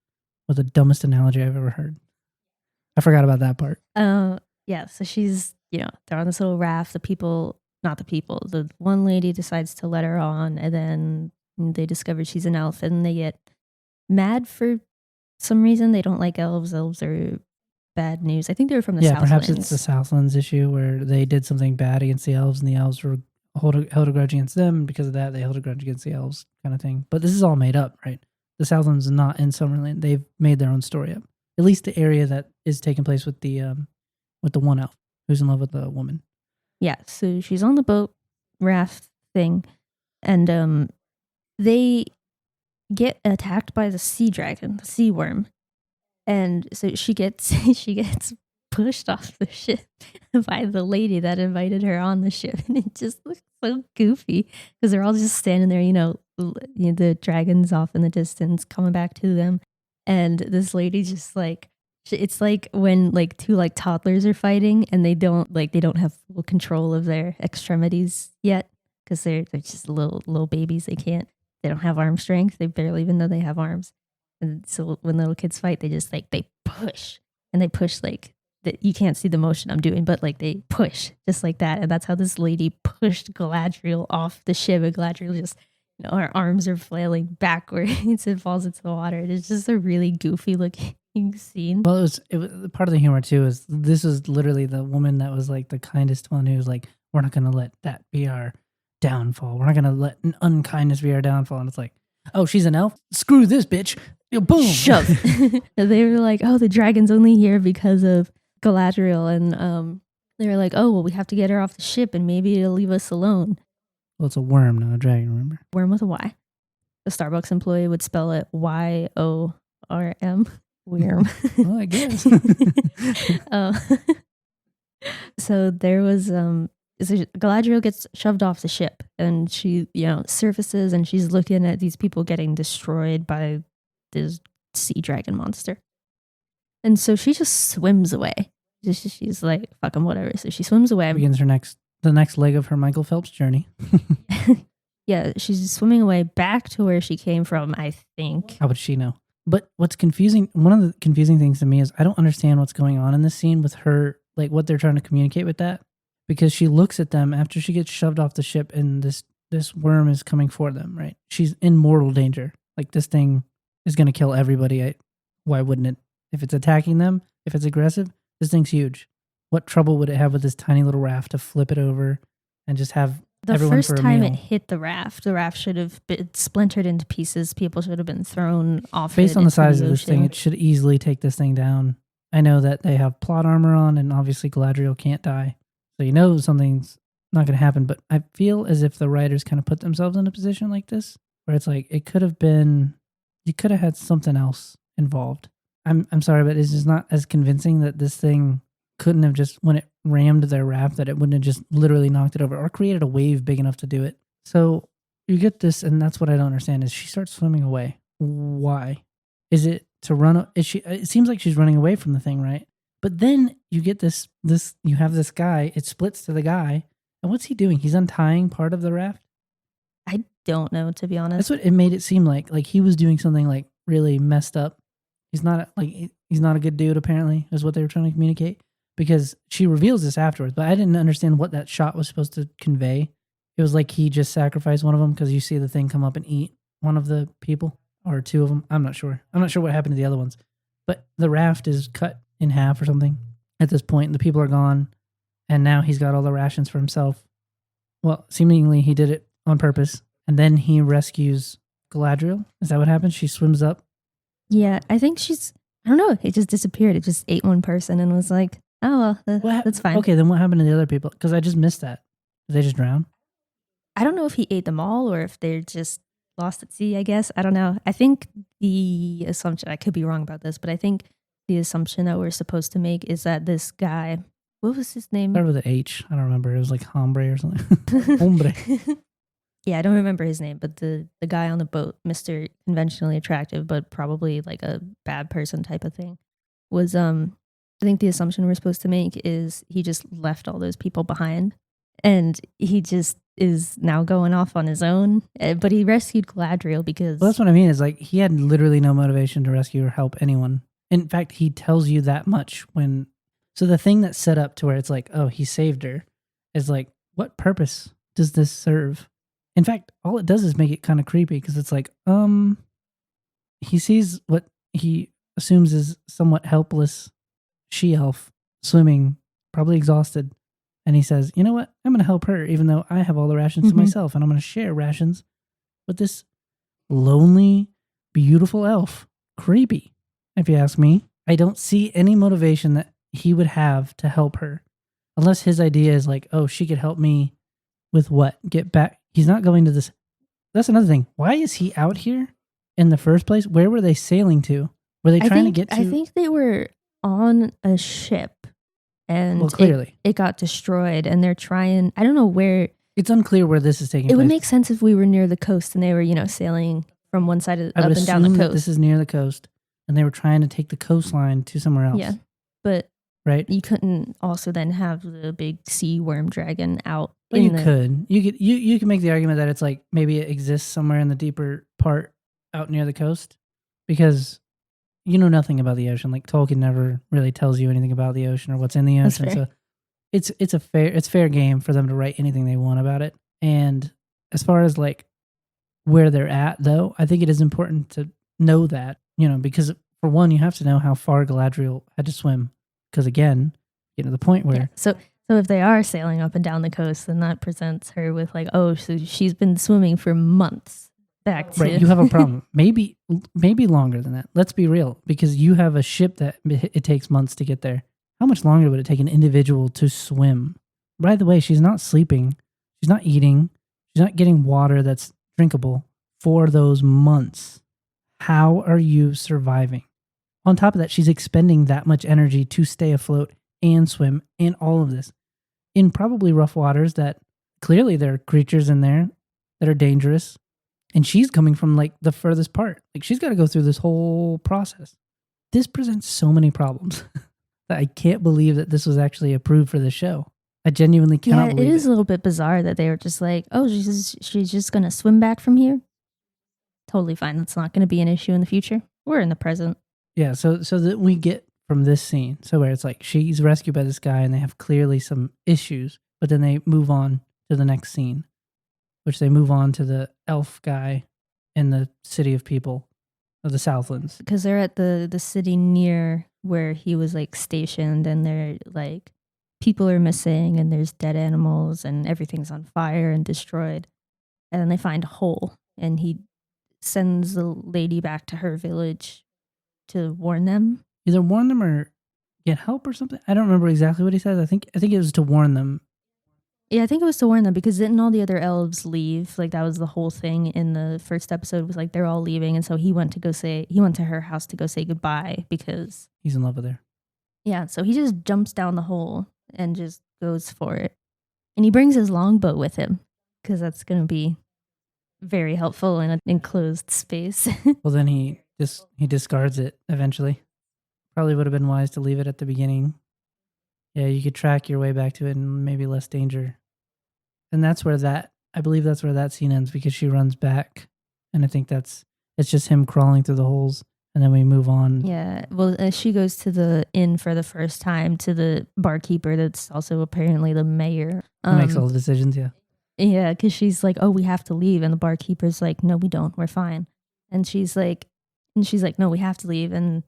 Was the dumbest analogy I've ever heard. I forgot about that part. Yeah. So she's, they're on this little raft. The one lady decides to let her on, and then they discover she's an elf, and they get mad for some reason. They don't like elves. Elves are bad news. I think they were from the Southlands. Yeah, perhaps it's the Southlands issue where they did something bad against the elves, and the elves were held a grudge against them, and because of that, they held a grudge against the elves, kind of thing. But this is all made up, right? The Southlands is not in Summerland. They've made their own story up. At least the area that is taking place with the one elf who's in love with the woman. Yeah, so she's on the boat raft thing, and they get attacked by the sea dragon, the sea worm, and so she gets pushed off the ship by the lady that invited her on the ship, and it just looks so goofy because they're all just standing there, the dragon's off in the distance coming back to them, and this lady just like. It's like when like two like toddlers are fighting and they don't have full control of their extremities yet because they're just little babies. They don't have arm strength. They barely even know they have arms. And so when little kids fight, they just like they push like that. You can't see the motion I'm doing, but like they push just like that. And that's how this lady pushed Galadriel off the ship. And Galadriel just her arms are flailing backwards and falls into the water. It's just a really goofy looking scene. Well, it was part of the humor too. Is this was literally the woman that was like the kindest one, who was like, "We're not going to let that be our downfall. We're not going to let unkindness be our downfall." And it's like, "Oh, she's an elf. Screw this bitch." Boom. Shove. They were like, "Oh, the dragon's only here because of Galadriel," and they were like, "Oh, well, we have to get her off the ship, and maybe it'll leave us alone." Well, it's a worm, not a dragon. Remember? Worm with a Y. The Starbucks employee would spell it YORM. Worm. Well, I guess. So there was Galadriel gets shoved off the ship, and she surfaces, and she's looking at these people getting destroyed by this sea dragon monster, and so she just swims away. She's like, "Fuck 'em, whatever." So she swims away. Begins the next leg of her Michael Phelps journey. Yeah, she's swimming away back to where she came from, I think. How would she know? But what's confusing, one of the confusing things to me is I don't understand what's going on in this scene with her, like what they're trying to communicate with that. because she looks at them after she gets shoved off the ship and this worm is coming for them, right? She's in mortal danger. Like, this thing is going to kill everybody. Why wouldn't it? If it's attacking them, if it's aggressive, this thing's huge. What trouble would it have with this tiny little raft to flip it over and just have everyone first for a time meal? it hit the raft should have been splintered into pieces. People should have been thrown off. Based on the size of this ocean. thing, it should easily take this thing down. I know that they have plot armor on, and obviously Galadriel can't die. So you know something's not going to happen. But I feel as if the writers kind of put themselves in a position like this, where it's like, it could have been, you could have had something else involved. I'm sorry, but it's just not as convincing that this thing couldn't have just, when it rammed their raft, that it wouldn't have just literally knocked it over or created a wave big enough to do it. So you get this, and that's what I don't understand, is she starts swimming away. Why? Is it to run? It seems like she's running away from the thing, right? But then you get this, you have this guy, it splits to the guy, and what's he doing? He's untying part of the raft? I don't know, to be honest. That's what it made it seem like. Like, he was doing something like really messed up. He's not a good dude, apparently, is what they were trying to communicate. Because she reveals this afterwards, but I didn't understand what that shot was supposed to convey. It was like he just sacrificed one of them because you see the thing come up and eat one of the people, or two of them. I'm not sure. I'm not sure what happened to the other ones. But the raft is cut in half or something at this point. The people are gone, and now he's got all the rations for himself. Well, seemingly he did it on purpose, and then he rescues Galadriel. Is that what happens? She swims up. Yeah, I think I don't know. It just disappeared. It just ate one person and was like, oh, well, that's fine. Okay, then what happened to the other people? Because I just missed that. Did they just drown? I don't know if he ate them all or if they're just lost at sea, I guess. I don't know. I think the assumption, I could be wrong about this, but I think the assumption that we're supposed to make is that this guy, what was his name? Started with an H. I don't remember. It was like Hombre or something. Hombre. Yeah, I don't remember his name, but the guy on the boat, Mr. Conventionally Attractive, but probably like a bad person type of thing, was, I think the assumption we're supposed to make is he just left all those people behind and he just is now going off on his own. But he rescued Galadriel because... Well, that's what I mean, is like, he had literally no motivation to rescue or help anyone. In fact, he tells you that much when... So the thing that's set up to where it's like, oh, he saved her, is like, what purpose does this serve? In fact, all it does is make it kind of creepy, because it's like, he sees what he assumes is somewhat helpless she-elf swimming, probably exhausted, and he says, you know what, I'm going to help her, even though I have all the rations to myself, and I'm going to share rations with this lonely, beautiful elf. Creepy, if you ask me. I don't see any motivation that he would have to help her, unless his idea is like, oh, she could help me with what? Get back. He's not going to this. That's another thing. Why is he out here in the first place? Where were they sailing to? Were they trying to get to? I think they were on a ship, and well, clearly it got destroyed, and they're trying. I don't know where. It's unclear where this is taking place. It would make sense if we were near the coast and they were, sailing from one side up and down the coast. That this is near the coast, and they were trying to take the coastline to somewhere else. Yeah, but right, you couldn't also then have the big sea worm dragon out. But you could make the argument that it's like maybe it exists somewhere in the deeper part out near the coast, because you know nothing about the ocean. Like, Tolkien never really tells you anything about the ocean or what's in the ocean. So it's fair game for them to write anything they want about it. And as far as like where they're at, though, I think it is important to know that, because for one, you have to know how far Galadriel had to swim, because again, the point where So if they are sailing up and down the coast, then that presents her with like, oh, so she's been swimming for months back to... Right, you have a problem. Maybe longer than that. Let's be real, because you have a ship that it takes months to get there. How much longer would it take an individual to swim? By the way, she's not sleeping. She's not eating. She's not getting water that's drinkable for those months. How are you surviving? On top of that, she's expending that much energy to stay afloat and swim and all of this in probably rough waters that clearly there are creatures in there that are dangerous. And she's coming from like the furthest part. Like, she's got to go through this whole process. This presents so many problems that I can't believe that this was actually approved for the show. I genuinely cannot believe it. It is a little bit bizarre that they were just like, oh, she's just going to swim back from here. Totally fine. That's not going to be an issue in the future. We're in the present. Yeah, so that we get from this scene, so where it's like she's rescued by this guy and they have clearly some issues. but then they move on to the next scene, which they move on to the elf guy in the city of people of the Southlands. Because they're at the city near where he was like stationed, and they're like, people are missing, and there's dead animals, and everything's on fire and destroyed. And then they find a hole, and he sends the lady back to her village to warn them. Either warn them or get help or something. I don't remember exactly what he says. I think it was to warn them. Yeah, I think it was to warn them, because didn't all the other elves leave? Like, that was the whole thing in the first episode, was like they're all leaving, and so he went to her house to go say goodbye, because He's in love with her. yeah, so he just jumps down the hole and just goes for it. And he brings his longbow with him, because that's going to be very helpful in an enclosed space. Well, then he discards it eventually. Probably would have been wise to leave it at the beginning. Yeah, you could track your way back to it and maybe less danger. And I believe that's where that scene ends, because she runs back, and I think it's just him crawling through the holes, and then we move on. Yeah, well, she goes to the inn for the first time, to the barkeeper that's also apparently the mayor. Who makes all the decisions, yeah. Yeah, because she's like, oh, we have to leave. And the barkeeper's like, no, we don't. We're fine. And she's like, no, we have to leave. And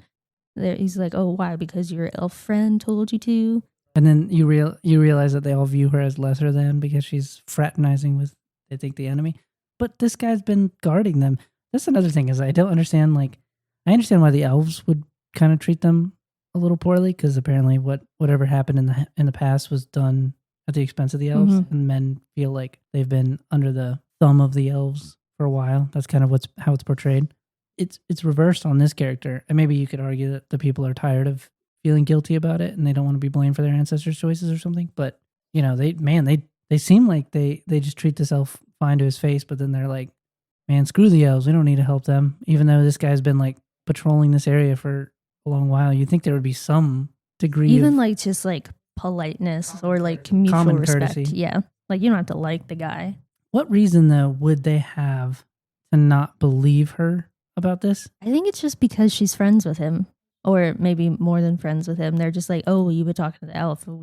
he's like, oh, why? Because your elf friend told you to. And then you realize that they all view her as lesser than, because she's fraternizing with, they think, the enemy. But this guy's been guarding them. That's another thing, is I don't understand, like, I understand why the elves would kind of treat them a little poorly, because apparently whatever happened in the past was done at the expense of the elves, and men feel like they've been under the thumb of the elves for a while. That's kind of how it's portrayed. It's reversed on this character, and maybe you could argue that the people are tired of feeling guilty about it, and they don't want to be blamed for their ancestors' choices or something. But they seem like they just treat this elf fine to his face, but then they're like, man, screw the elves, we don't need to help them. Even though this guy's been like patrolling this area for a long while, you'd think there would be some degree even of like just like politeness or like mutual common respect. courtesy. Yeah, like you don't have to like the guy. What reason though would they have to not believe her about this? I think it's just because she's friends with him, or maybe more than friends with him. They're just like, oh, you've been talking to the elf, but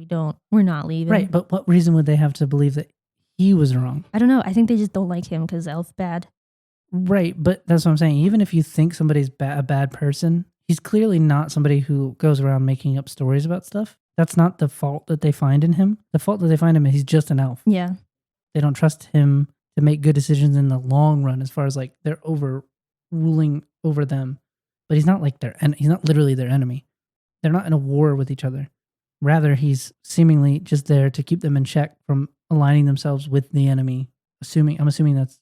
we're not leaving. Right, but what reason would they have to believe that he was wrong? I don't know. I think they just don't like him because elf bad. Right, but that's what I'm saying. Even if you think somebody's a bad person, he's clearly not somebody who goes around making up stories about stuff. That's not the fault that they find in him. The fault that they find him is he's just an elf. Yeah. They don't trust him to make good decisions in the long run, as far as like they're ruling over them. But he's not he's not literally their enemy. They're not in a war with each other. Rather, he's seemingly just there to keep them in check from aligning themselves with the enemy. I'm assuming that's,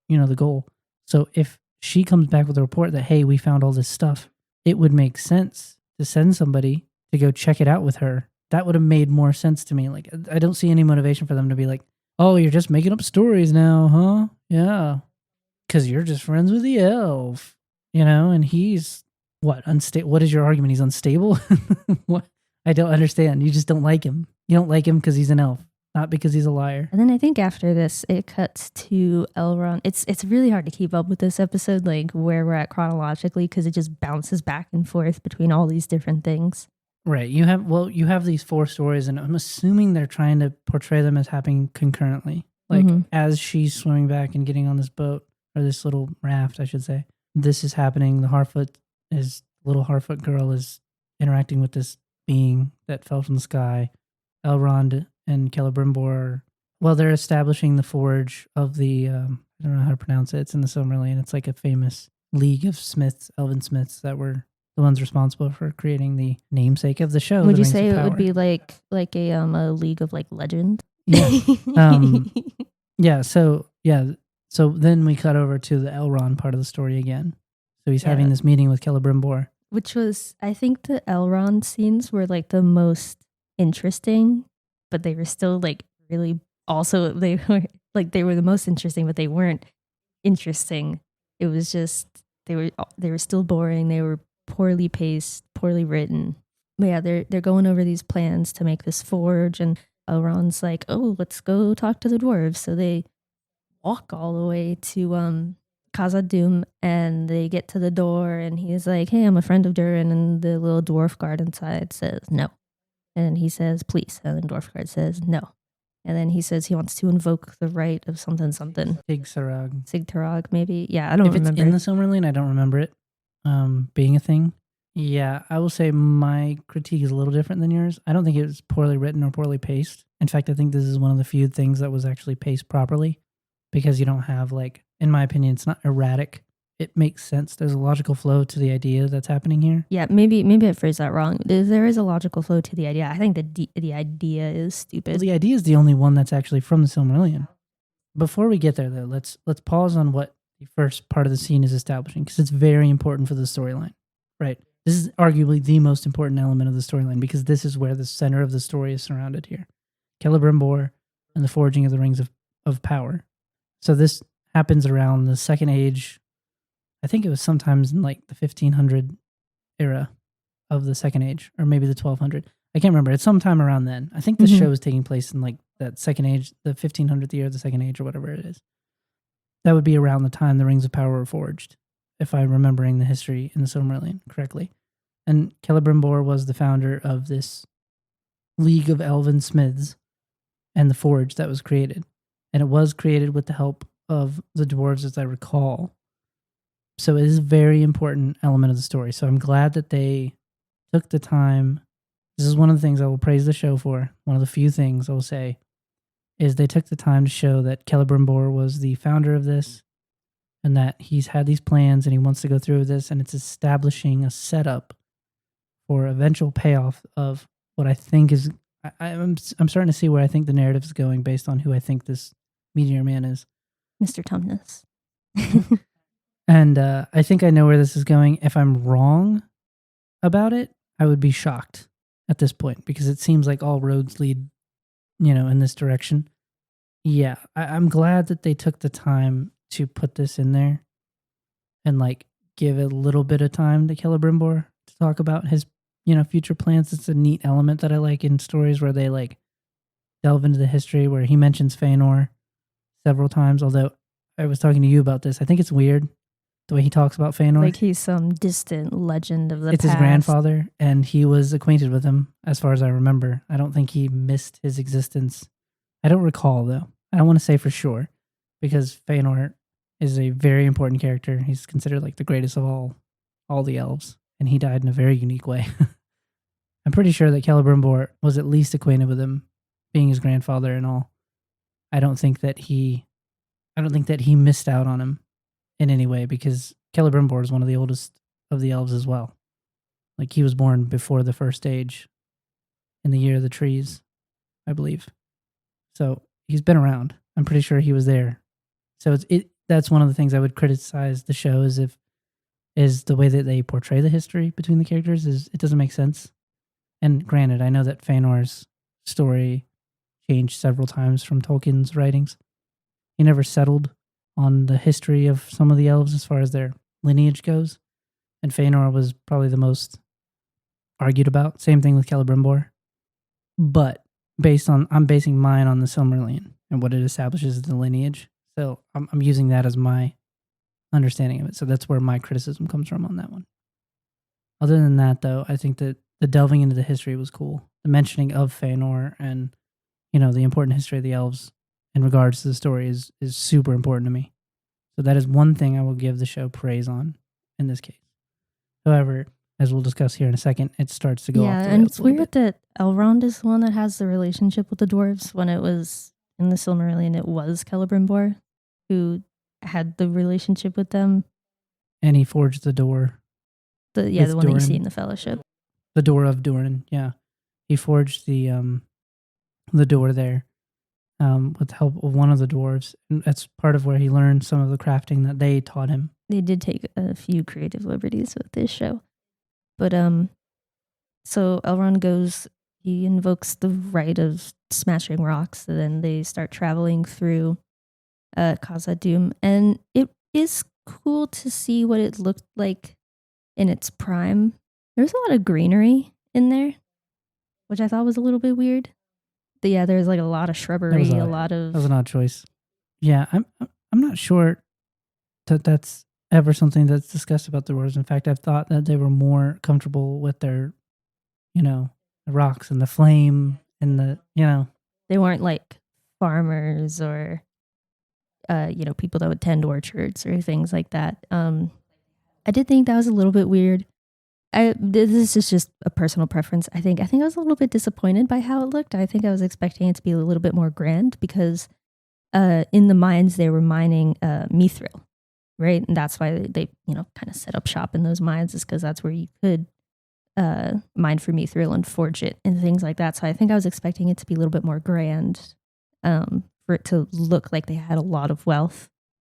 the goal. So if she comes back with a report that, hey, we found all this stuff, it would make sense to send somebody to go check it out with her. That would have made more sense to me. Like, I don't see any motivation for them to be like, oh, you're just making up stories now, huh? Yeah. Because you're just friends with the elf, and he's, what is your argument? He's unstable? What? I don't understand. You just don't like him. You don't like him because he's an elf, not because he's a liar. And then I think after this, it cuts to Elrond. It's really hard to keep up with this episode, like where we're at chronologically, because it just bounces back and forth between all these different things. Right. You have these 4 stories, and I'm assuming they're trying to portray them as happening concurrently. Like, as she's swimming back and getting on this boat, or this little raft, I should say, this is happening. The little Harfoot girl is interacting with this being that fell from the sky. Elrond and Celebrimbor, they're establishing the forge of the, I don't know how to pronounce it. It's in the Silmarillion. It's like a famous league of smiths, elven smiths, that were the ones responsible for creating the namesake of the show. Would you say it would be like a league of like legend? Yeah. So then we cut over to the Elrond part of the story again. So he's having this meeting with Celebrimbor. Which was, I think the Elrond scenes were like the most interesting, but they were still like really, also they were the most interesting, but they weren't interesting. It was just, they were still boring. They were poorly paced, poorly written. But yeah, they're going over these plans to make this forge, and Elrond's like, oh, let's go talk to the dwarves. So they walk all the way to Khazad-dûm, and they get to the door, and he's like, hey, I'm a friend of Durin, and the little dwarf guard inside says no. And he says, please. And the dwarf guard says no. And then he says he wants to invoke the right of something. Tig-Sarog. Sigtarog, maybe. Yeah, I don't If it's remember. in the Silmarillion, I don't remember it being a thing. Yeah, I will say my critique is a little different than yours. I don't think it was poorly written or poorly paced. In fact, I think this is one of the few things that was actually paced properly, because you don't have, like, in my opinion, it's not erratic. It makes sense. There's a logical flow to the idea that's happening here. Yeah, maybe I phrased that wrong. There is a logical flow to the idea. I think the idea is stupid. Well, the idea is the only one that's actually from the Silmarillion. Before we get there, though, let's pause on what the first part of the scene is establishing, because it's very important for the storyline, right? This is arguably the most important element of the storyline, because this is where the center of the story is surrounded here. Celebrimbor and the forging of the Rings of Power. So this happens around the Second Age. I think it was sometimes in like the 1500 era of the Second Age, or maybe the 1200. I can't remember. It's sometime around then. I think the show is taking place in like that Second Age, the 1500th year of the Second Age, or whatever it is. That would be around the time the Rings of Power were forged, if I'm remembering the history in the Silmarillion correctly. And Celebrimbor was the founder of this League of Elven Smiths and the forge that was created. And it was created with the help of the dwarves, as I recall. So it is a very important element of the story. So I'm glad that they took the time. This is one of the things I will praise the show for. One of the few things I will say is they took the time to show that Celebrimbor was the founder of this, and that he's had these plans and he wants to go through with this, and it's establishing a setup for eventual payoff of what I think is. I'm starting to see where I think the narrative is going based on who I think this Meteor Man is. Mr. Tumnus. And I think I know where this is going. If I'm wrong about it, I would be shocked at this point, because it seems like all roads lead, in this direction. Yeah, I'm glad that they took the time to put this in there and like give a little bit of time to Celebrimbor to talk about his, future plans. It's a neat element that I like in stories where they like delve into the history, where he mentions Feanor several times. Although I was talking to you about this, I think it's weird the way he talks about Feanor. Like he's some distant legend of the It's past. his grandfather, and he was acquainted with him, as far as I remember. I don't think he missed his existence. I don't recall, though. I don't want to say for sure, because Feanor is a very important character. He's considered like the greatest of all the elves, and he died in a very unique way. I'm pretty sure that Celebrimbor was at least acquainted with him, being his grandfather and all. I don't think that he missed out on him in any way, because Celebrimbor is one of the oldest of the elves as well. Like, he was born before the First Age, in the year of the trees, I believe. So he's been around. I'm pretty sure he was there. So that's one of the things I would criticize the show is the way that they portray the history between the characters. Is it doesn't make sense. And granted, I know that Feanor's story changed several times from Tolkien's writings. He never settled on the history of some of the elves as far as their lineage goes. And Feanor was probably the most argued about. Same thing with Celebrimbor. But I'm basing mine on the Silmarillion and what it establishes as the lineage. So I'm using that as my understanding of it. So that's where my criticism comes from on that one. Other than that, though, I think that the delving into the history was cool. The mentioning of Feanor and, the important history of the elves in regards to the story is super important to me. So that is one thing I will give the show praise on in this case. However, as we'll discuss here in a second, it starts to go off the rails. Yeah, and it's weird that Elrond is the one that has the relationship with the dwarves, when it was in the Silmarillion, it was Celebrimbor who had the relationship with them. And he forged the door. The one Durin. That you see in the Fellowship. The door of Durin, yeah. He forged the door there with the help of one of the dwarves. And that's part of where he learned some of the crafting that they taught him. They did take a few creative liberties with this show. But so Elrond goes, he invokes the right of smashing rocks, and then they start traveling through Khazad-dûm. And it is cool to see what it looked like in its prime. There's a lot of greenery in there, which I thought was a little bit weird. But yeah, there's like a lot of shrubbery, a lot of... That was an odd choice. Yeah, I'm not sure that's ever something that's discussed about the dwarves. In fact, I've thought that they were more comfortable with their, the rocks and the flame and the. They weren't like farmers or people that would tend orchards or things like that. I did think that was a little bit weird. This is just a personal preference. I think I was a little bit disappointed by how it looked. I think I was expecting it to be a little bit more grand because in the mines they were mining mithril, right? And that's why they kind of set up shop in those mines, is because that's where you could mine for mithril and forge it and things like that. So I think I was expecting it to be a little bit more grand, for it to look like they had a lot of wealth.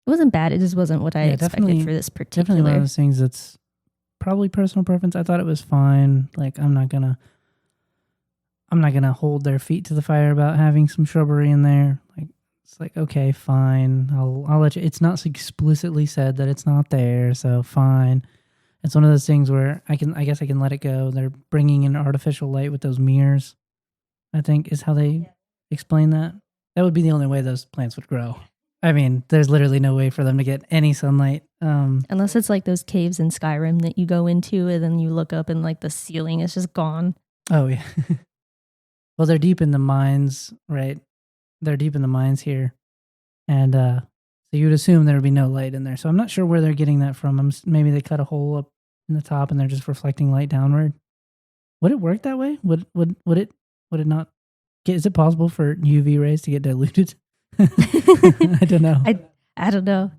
It wasn't bad. It just wasn't what I expected for this particular. Definitely one of those things that's probably personal preference. I thought it was fine. Like I'm not gonna hold their feet to the fire about having some shrubbery in there. Like it's like, okay, fine. I'll let you. It's not explicitly said that it's not there, so fine. It's one of those things where I guess I can let it go. They're bringing in artificial light with those mirrors, I think is how they explain that. That would be the only way those plants would grow. I mean, there's literally no way for them to get any sunlight. Unless it's like those caves in Skyrim that you go into and then you look up and like the ceiling is just gone. Oh, yeah. Well, they're deep in the mines, right? They're deep in the mines here. And so you would assume there would be no light in there. So I'm not sure where they're getting that from. Maybe they cut a hole up in the top and they're just reflecting light downward. Would it work that way? Would it not? Is it possible for UV rays to get diluted? I don't know. I don't know.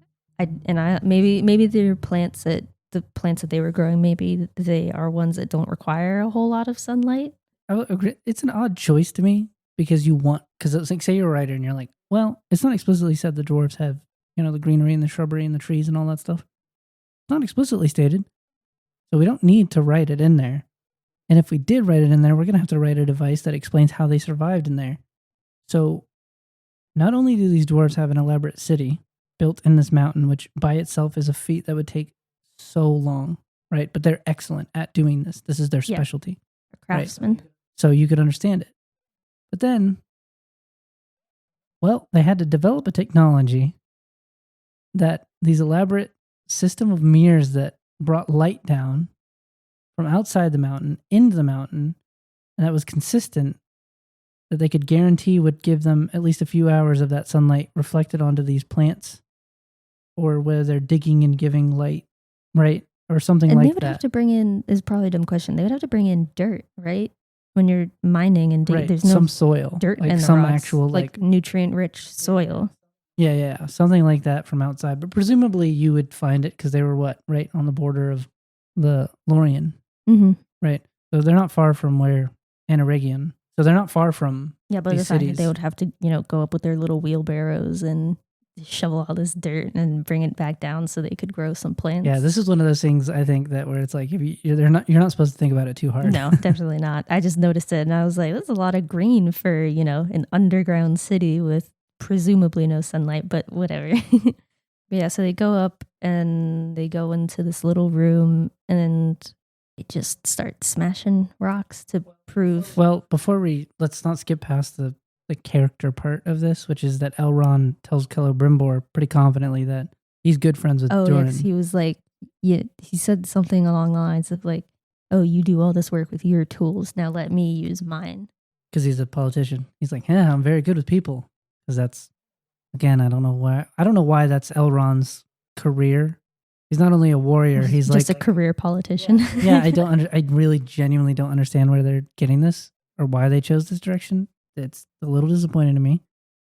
Maybe they're plants that the plants that they were growing, maybe they are ones that don't require a whole lot of sunlight. I would agree. It's an odd choice to me because it's like, say you're a writer and you're like, well, it's not explicitly said the dwarves have, the greenery and the shrubbery and the trees and all that stuff. It's not explicitly stated. So we don't need to write it in there. And if we did write it in there, we're going to have to write a device that explains how they survived in there. So not only do these dwarves have an elaborate city built in this mountain, which by itself is a feat that would take so long, right? But they're excellent at doing this. This is their specialty. Craftsmen. Right? So you could understand it. But then, well, they had to develop a technology that these elaborate system of mirrors that brought light down from outside the mountain into the mountain, and that was consistent, that they could guarantee would give them at least a few hours of that sunlight reflected onto these plants, or where they're digging and giving light, right? Or something and like that. And they would have to bring in, is probably a dumb question, they would have to bring in dirt, right? When you're mining and digging, there's no some soil, dirt like in the some rocks, actual like nutrient-rich soil. Yeah, something like that from outside. But presumably you would find it because they were right on the border of the Lorien, right? So they're not far from where Anaragian. So they're not far from but these the fact cities. That they would have to, go up with their little wheelbarrows and shovel all this dirt and bring it back down so they could grow some plants. Yeah, this is one of those things I think that where it's like if you're not supposed to think about it too hard. No, definitely not. I just noticed it and I was like, there's a lot of green for an underground city with presumably no sunlight, but whatever. Yeah, so they go up and they go into this little room and they just start smashing rocks to prove. Well, let's not skip past the character part of this, which is that Elrond tells Celebrimbor pretty confidently that he's good friends with Durin. Yes, he was like, he said something along the lines of like, oh, you do all this work with your tools, now let me use mine. Because he's a politician. He's like, yeah, I'm very good with people. Because that's, again, I don't know why that's Elrond's career. He's not only a warrior, he's just a career politician. Yeah, I really genuinely don't understand where they're getting this or why they chose this direction. It's a little disappointing to me.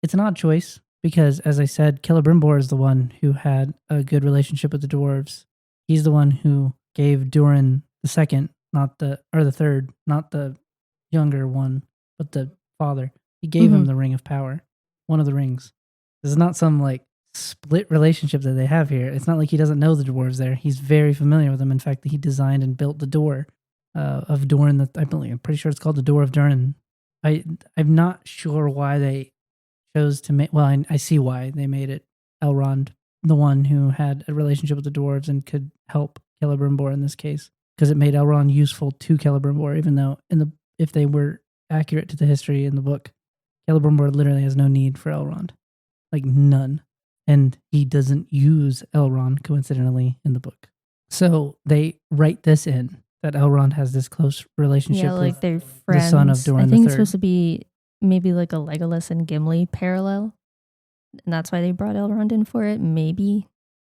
It's an odd choice because, as I said, Celebrimbor is the one who had a good relationship with the dwarves. He's the one who gave Durin the second, the third, not the younger one, but the father. He gave him the Ring of Power, one of the rings. This is not some split relationship that they have here. It's not like he doesn't know the dwarves there. He's very familiar with them. In fact, he designed and built the door of Durin. I'm pretty sure it's called the Door of Durin. I'm not sure why they chose to make. Well, I see why they made it Elrond, the one who had a relationship with the dwarves and could help Celebrimbor in this case, because it made Elrond useful to Celebrimbor. Even though if they were accurate to the history in the book, Celebrimbor literally has no need for Elrond, none, and he doesn't use Elrond coincidentally in the book. So they write this in. That Elrond has this close relationship with they're friends. the son of Durin I think III. it's supposed to be maybe like a Legolas and Gimli parallel, and that's why they brought Elrond in for it. Maybe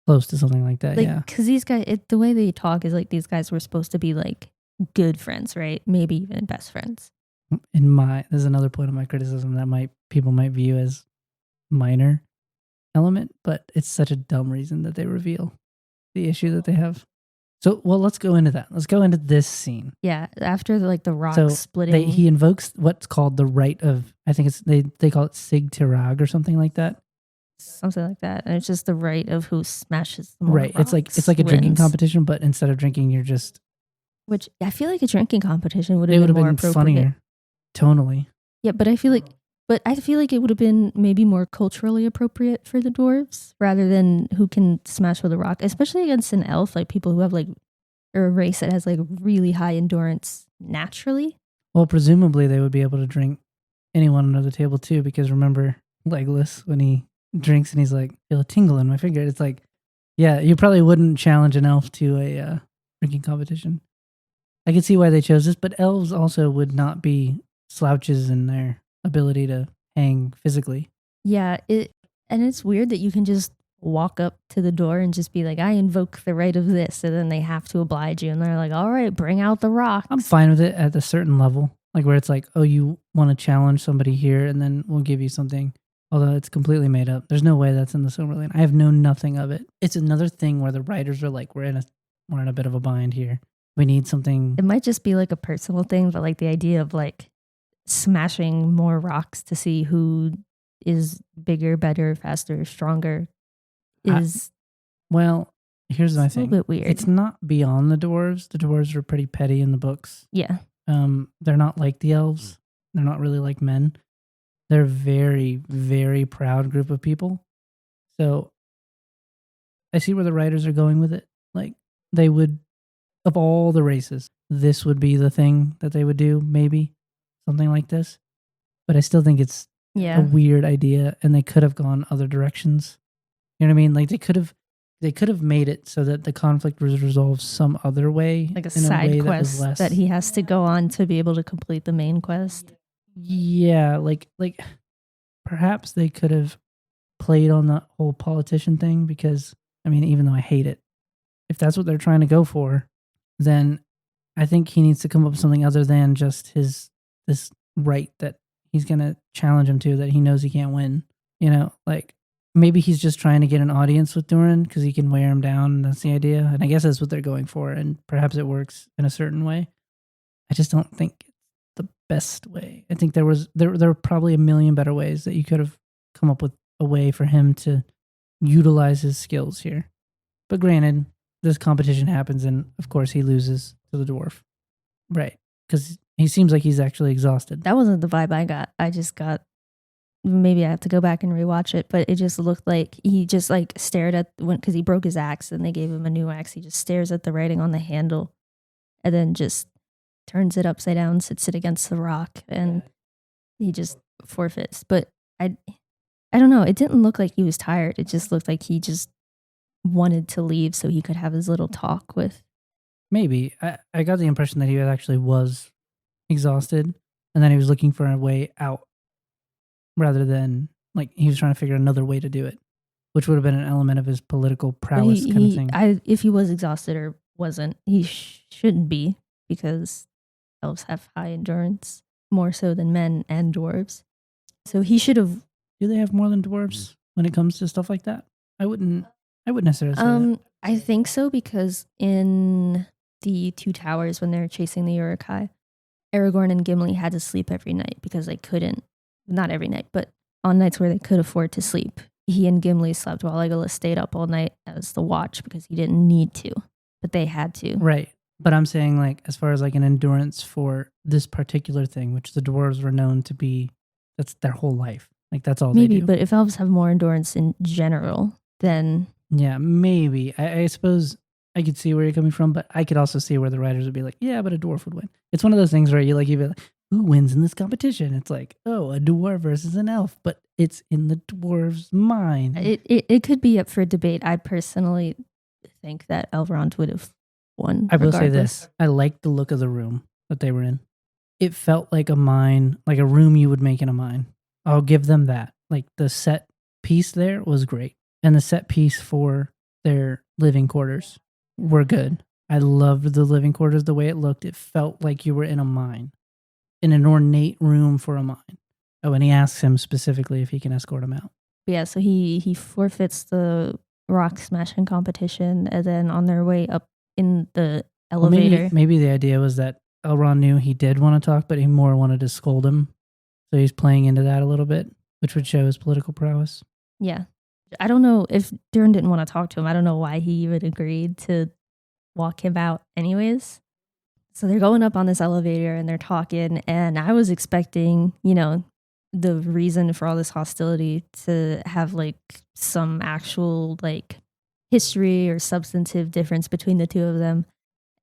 Close to something like that, like yeah. because these guys, the way they talk is like these guys were supposed to be like good friends, right? Maybe even best friends. There's another point of my criticism that people might view as minor element, but it's such a dumb reason that they reveal the issue that they have. So, well, let's go into that. Let's go into this scene. Yeah, after the rock So splitting, he invokes what's called the right of, I think they call it Sig Tirag or something like that. something like that, and it's just the right of who smashes the more Right. rocks It's like a drinking wins. competition, but instead of drinking, you're just. Which I feel like a drinking competition would It have would been have more been appropriate. funnier, tonally. Yeah, but I feel like it would have been maybe more culturally appropriate for the dwarves rather than who can smash with a rock, especially against an elf, like people who have like, or a race that has like really high endurance naturally. Well, presumably they would be able to drink anyone under the table too, because remember Legolas when he drinks and he's like, feel a tingle in my finger. It's like, yeah, you probably wouldn't challenge an elf to a drinking competition. I can see why they chose this, but elves also would not be slouches in their ability to hang physically. Yeah, it's weird that you can just walk up to the door and just be like, I invoke the right of this, and then they have to oblige you, and they're like, all right, bring out the rocks. I'm fine with it at a certain level, like where it's like, oh, you want to challenge somebody here, and then we'll give you something. Although it's completely made up. There's no way that's in the Silmarillion. I have known nothing of it. It's another thing where the writers are like, we're in a bit of a bind here. We need something. It might just be like a personal thing, but like the idea of like smashing more rocks to see who is bigger, better, faster, stronger is well, here's my thing. A little bit weird. It's not beyond the dwarves. The dwarves are pretty petty in the books. Yeah. They're not like the elves. They're not really like men. They're a very, very proud group of people. So I see where the writers are going with it. Like they would, of all the races, this would be the thing that they would do, maybe something like this. But I still think it's a weird idea, and they could have gone other directions. You know what I mean? Like they could have made it so that the conflict was resolved some other way, like a side quest that he has to go on to be able to complete the main quest. Yeah, like perhaps they could have played on the whole politician thing, because I mean, even though I hate it, if that's what they're trying to go for, then I think he needs to come up with something other than just this right that he's gonna challenge him to, that he knows he can't win. You know, like maybe he's just trying to get an audience with Durin because he can wear him down, and that's the idea. And I guess that's what they're going for, and perhaps it works in a certain way. I just don't think it's the best way. I think there were probably a million better ways that you could have come up with a way for him to utilize his skills here. But granted, this competition happens, and of course he loses to the dwarf. Right. Because he seems like he's actually exhausted. That wasn't the vibe I got. I just got, maybe I have to go back and rewatch it, but it just looked like he just like stared at, because he broke his axe and they gave him a new axe. He just stares at the writing on the handle and then just turns it upside down, sits it against the rock, and he just forfeits. But I don't know. It didn't look like he was tired. It just looked like he just wanted to leave so he could have his little talk with. Maybe. I got the impression that he actually was exhausted, and then he was looking for a way out rather than like he was trying to figure another way to do it, which would have been an element of his political prowess kind of thing. If he was exhausted or wasn't, he shouldn't be, because elves have high endurance, more so than men and dwarves. So he should have. Do they have more than dwarves when it comes to stuff like that? I wouldn't necessarily say that. I think so, because in the Two Towers, when they're chasing the Uruk-hai, Aragorn and Gimli had to sleep every night because they couldn't. Not every night, but on nights where they could afford to sleep, he and Gimli slept while Legolas stayed up all night as the watch because he didn't need to, but they had to. Right. But I'm saying, like, as far as like an endurance for this particular thing, which the dwarves were known to be, that's their whole life. Like, that's all maybe, they do. But if elves have more endurance in general, then. Yeah, maybe. I suppose I could see where you're coming from, but I could also see where the writers would be like, yeah, but a dwarf would win. It's one of those things where you'd be like, who wins in this competition? It's like, oh, a dwarf versus an elf, but it's in the dwarf's mind. It could be up for debate. I personally think that Elrond would have won. I will say this. I like the look of the room that they were in. it felt like a mine, like a room you would make in a mine. I'll give them that. Like the set piece there was great. And the set piece for their living quarters were good. I loved the living quarters, the way it looked. It felt like you were in a mine, in an ornate room for a mine. Oh, and he asks him specifically if he can escort him out. Yeah, so he forfeits the rock smashing competition, and then on their way up in the elevator. Well, maybe the idea was that Elrond knew he did want to talk, but he more wanted to scold him. So he's playing into that a little bit, which would show his political prowess. Yeah. I don't know if Durin didn't want to talk to him. I don't know why he even agreed to walk him out anyways. So they're going up on this elevator and they're talking, and I was expecting, the reason for all this hostility to have like some actual like history or substantive difference between the two of them.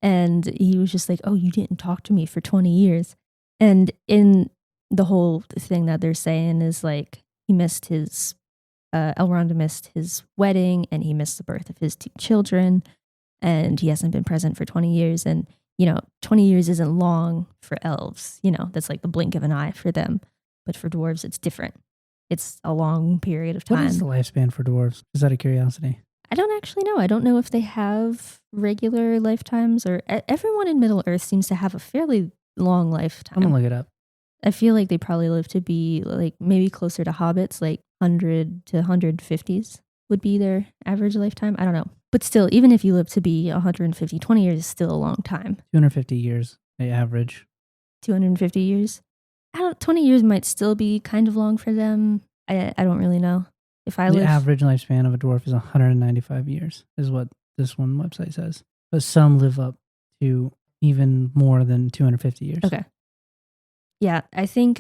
And he was just like, oh, you didn't talk to me for 20 years. And in the whole thing that they're saying is like, he missed his, Elrond missed his wedding, and he missed the birth of his 2 children, and he hasn't been present for 20 years. And, 20 years isn't long for elves, that's like the blink of an eye for them. But for dwarves, it's different. It's a long period of time. What is the lifespan for dwarves? Just out of curiosity. I don't actually know. I don't know if they have regular lifetimes, or everyone in Middle Earth seems to have a fairly long lifetime. I'm going to look it up. I feel like they probably live to be like maybe closer to hobbits, like 100 to 150s would be their average lifetime. I don't know. But still, even if you live to be 150, 20 years is still a long time. 250 years, the average. 250 years? 20 years might still be kind of long for them. I don't really know. The average lifespan of a dwarf is 195 years, is what this one website says. But some live up to even more than 250 years. Okay. Yeah, I think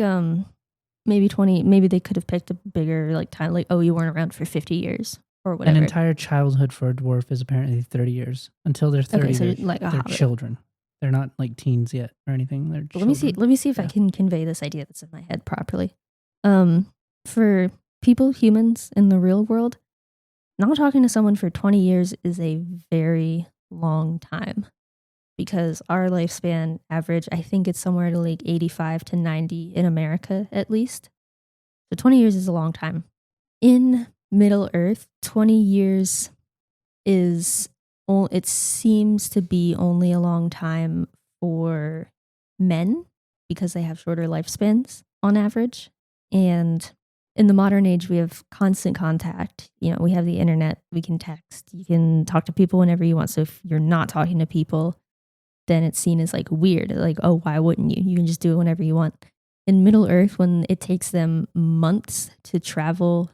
maybe they could have picked a bigger like time, like, oh, you weren't around for 50 years or whatever. An entire childhood for a dwarf is apparently 30 years. Until they're 30, so like they're children. They're not like teens yet or anything. They're Let me see if I can convey this idea that's in my head properly. For people, humans in the real world, not talking to someone for 20 years is a very long time, because our lifespan average, I think it's somewhere to like 85 to 90 in America at least. So 20 years is a long time. In Middle Earth, 20 years it seems to be only a long time for men, because they have shorter lifespans on average. And in the modern age, we have constant contact. We have the internet, we can text, you can talk to people whenever you want. So if you're not talking to people, then it's seen as like weird. Like, oh, why wouldn't you? You can just do it whenever you want. In Middle Earth, when it takes them months to travel,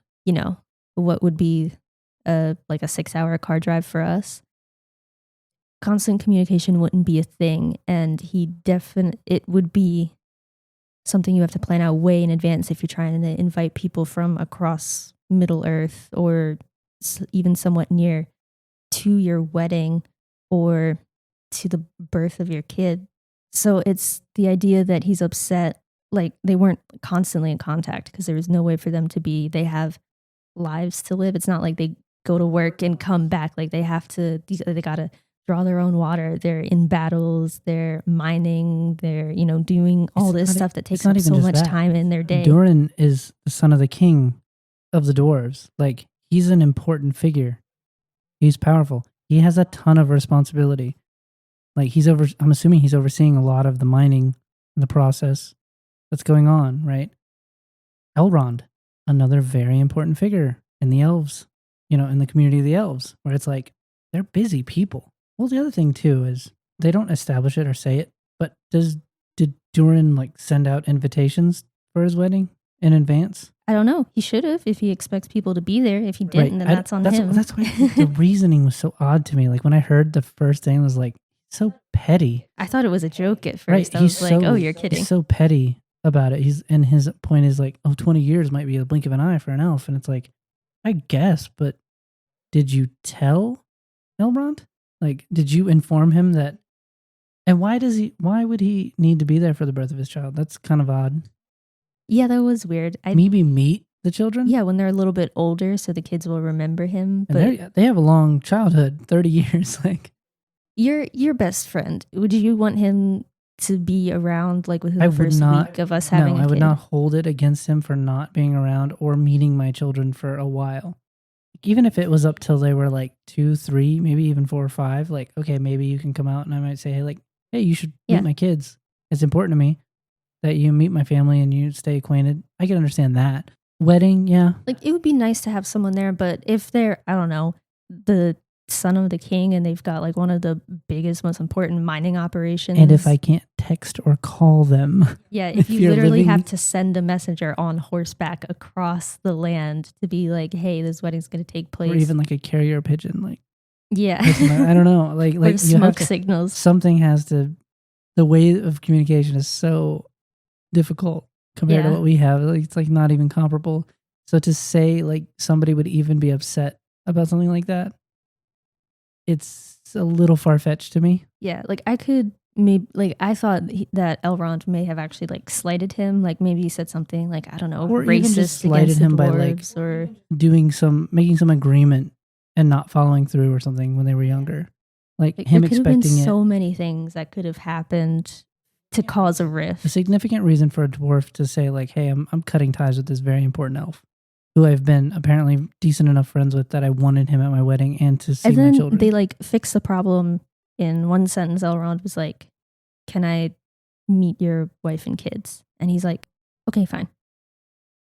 what would be like a 6-hour car drive for us, constant communication wouldn't be a thing. And it would be something you have to plan out way in advance if you're trying to invite people from across Middle Earth or even somewhat near to your wedding or to the birth of your kid. So it's the idea that he's upset, like they weren't constantly in contact because there was no way for them to be. They have lives to live. It's not like they go to work and come back. Like they got to draw their own water. They're in battles, they're mining, they're, doing all this stuff that takes up so much time in their day. Durin is the son of the king of the dwarves. Like, he's an important figure. He's powerful. He has a ton of responsibility. Like, I'm assuming he's overseeing a lot of the mining and the process that's going on, right? Elrond, another very important figure in the elves, in the community of the elves, where it's like, they're busy people. Well, the other thing too is they don't establish it or say it, but did Durin like send out invitations for his wedding in advance? I don't know. He should have, if he expects people to be there. If he didn't, then that's on him. That's why the reasoning was so odd to me. Like when I heard the first thing, I was like, so petty. I thought it was a joke at first. Right. I was like, oh, you're kidding. He's so petty about it. And his point is like, 20 years might be a blink of an eye for an elf. And it's like, I guess, but did you tell Elrond? Like, did you inform him that? And why would he need to be there for the birth of his child? That's kind of odd. Yeah, that was weird. Maybe meet the children? Yeah, when they're a little bit older, so the kids will remember him. But and they have a long childhood, 30 years. Like, your best friend, would you want him to be around like within I the would first not. week of us No, having a I would kid. not hold it against him for not being around or meeting my children for a while. Even if it was up till they were like 2, 3, maybe even 4 or 5, like, okay, maybe you can come out and I might say, hey, like, hey, you should meet Yeah. my kids. It's important to me that you meet my family and you stay acquainted. I can understand that. Wedding, yeah. Like it would be nice to have someone there, but if they're, I don't know, the son of the king and they've got like one of the biggest, most important mining operations. And if I can't text or call them. Yeah, if you you're literally living- have to send a messenger on horseback across the land to be like, hey, this wedding's going to take place. Or even like a carrier pigeon, like, yeah. I don't know. Like or you smoke have to, signals. something has to, the way of communication is so difficult compared to Yeah. what we have. Like, it's like not even comparable. So to say like somebody would even be upset about something like that, it's a little far fetched to me. Yeah, like I could maybe like I thought that Elrond may have actually like slighted him, like maybe he said something like I don't know, Or racist even just slighted against the him by, like, dwarves or Making some agreement and not following through or something when they were younger. Like him there could have been expecting it. so many things that could have happened to cause a A rift. significant reason for a dwarf to say like, hey, I'm cutting ties with this very important elf who I've been apparently decent enough friends with that I wanted him at my wedding and to see And my then children. they like fixed the problem in one sentence. Elrond was like, "Can I meet your wife and kids?" And he's like, "Okay, fine."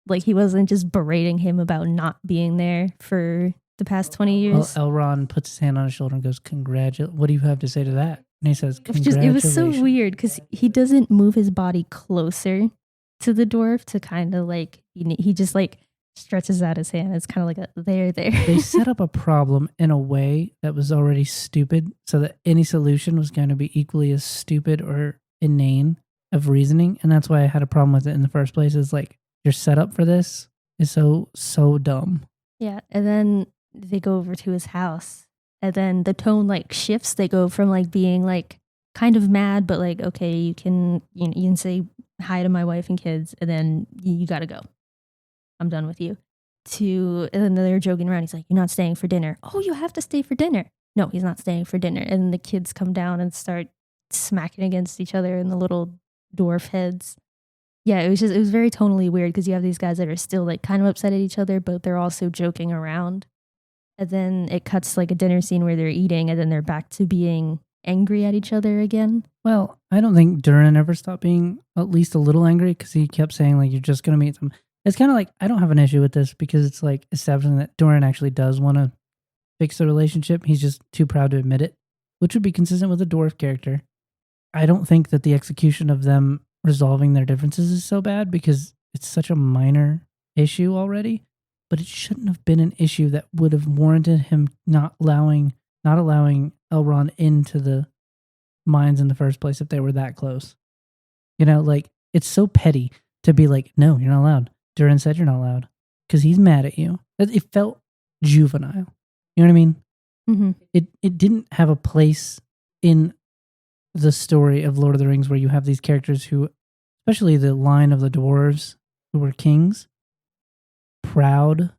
Like he wasn't just berating him about not being there for the past 20 Well, years. Elrond puts his hand on his shoulder and goes, what do you have to say to that? And he says, It congratulations. was so weird because he doesn't move his body closer to the dwarf to kind of like he just like stretches out his hand. It's kind of like a there. They set up a problem in a way that was already stupid so that any solution was going to be equally as stupid or inane of reasoning. And that's why I had a problem with it in the first place. Is like your setup for this is so dumb. Yeah, and then they go over to his house, and then the tone like shifts. They go from like being like kind of mad, but like okay, you can say hi to my wife and kids, and then you got to go. I'm done with you. And then they're joking around. He's like, "You're not staying for dinner." "Oh, you have to stay for dinner." No, he's not staying for dinner. And the kids come down and start smacking against each other in the little dwarf heads. Yeah, it was very tonally weird because you have these guys that are still like kind of upset at each other, but they're also joking around. And then it cuts like a dinner scene where they're eating, and then they're back to being angry at each other again. Well, I don't think Durin ever stopped being at least a little angry because he kept saying like, you're just going to meet them. It's kind of like, I don't have an issue with this because it's like establishing that Durin actually does want to fix the relationship. He's just too proud to admit it, which would be consistent with a dwarf character. I don't think that the execution of them resolving their differences is so bad because it's such a minor issue already, but it shouldn't have been an issue that would have warranted him not allowing Elrond into the mines in the first place if they were that close. You know, like it's so petty to be like, no, you're not allowed. Durin said you're not allowed because he's mad at you. It felt juvenile. You know what I mean? Mm-hmm. It didn't have a place in the story of Lord of the Rings where you have these characters who, especially the line of the dwarves who were kings, proud,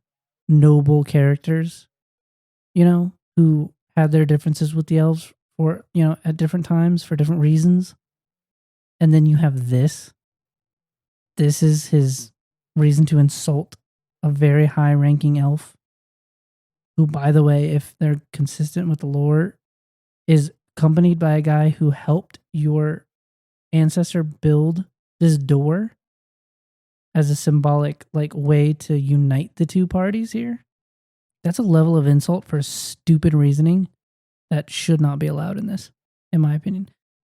noble characters, you know, who had their differences with the elves for, you know, at different times for different reasons. And then you have this. This is his reason to insult a very high ranking elf who, by the way, if they're consistent with the lore, is accompanied by a guy who helped your ancestor build this door as a symbolic like way to unite the two parties here. That's a level of insult for stupid reasoning that should not be allowed in this, in my opinion.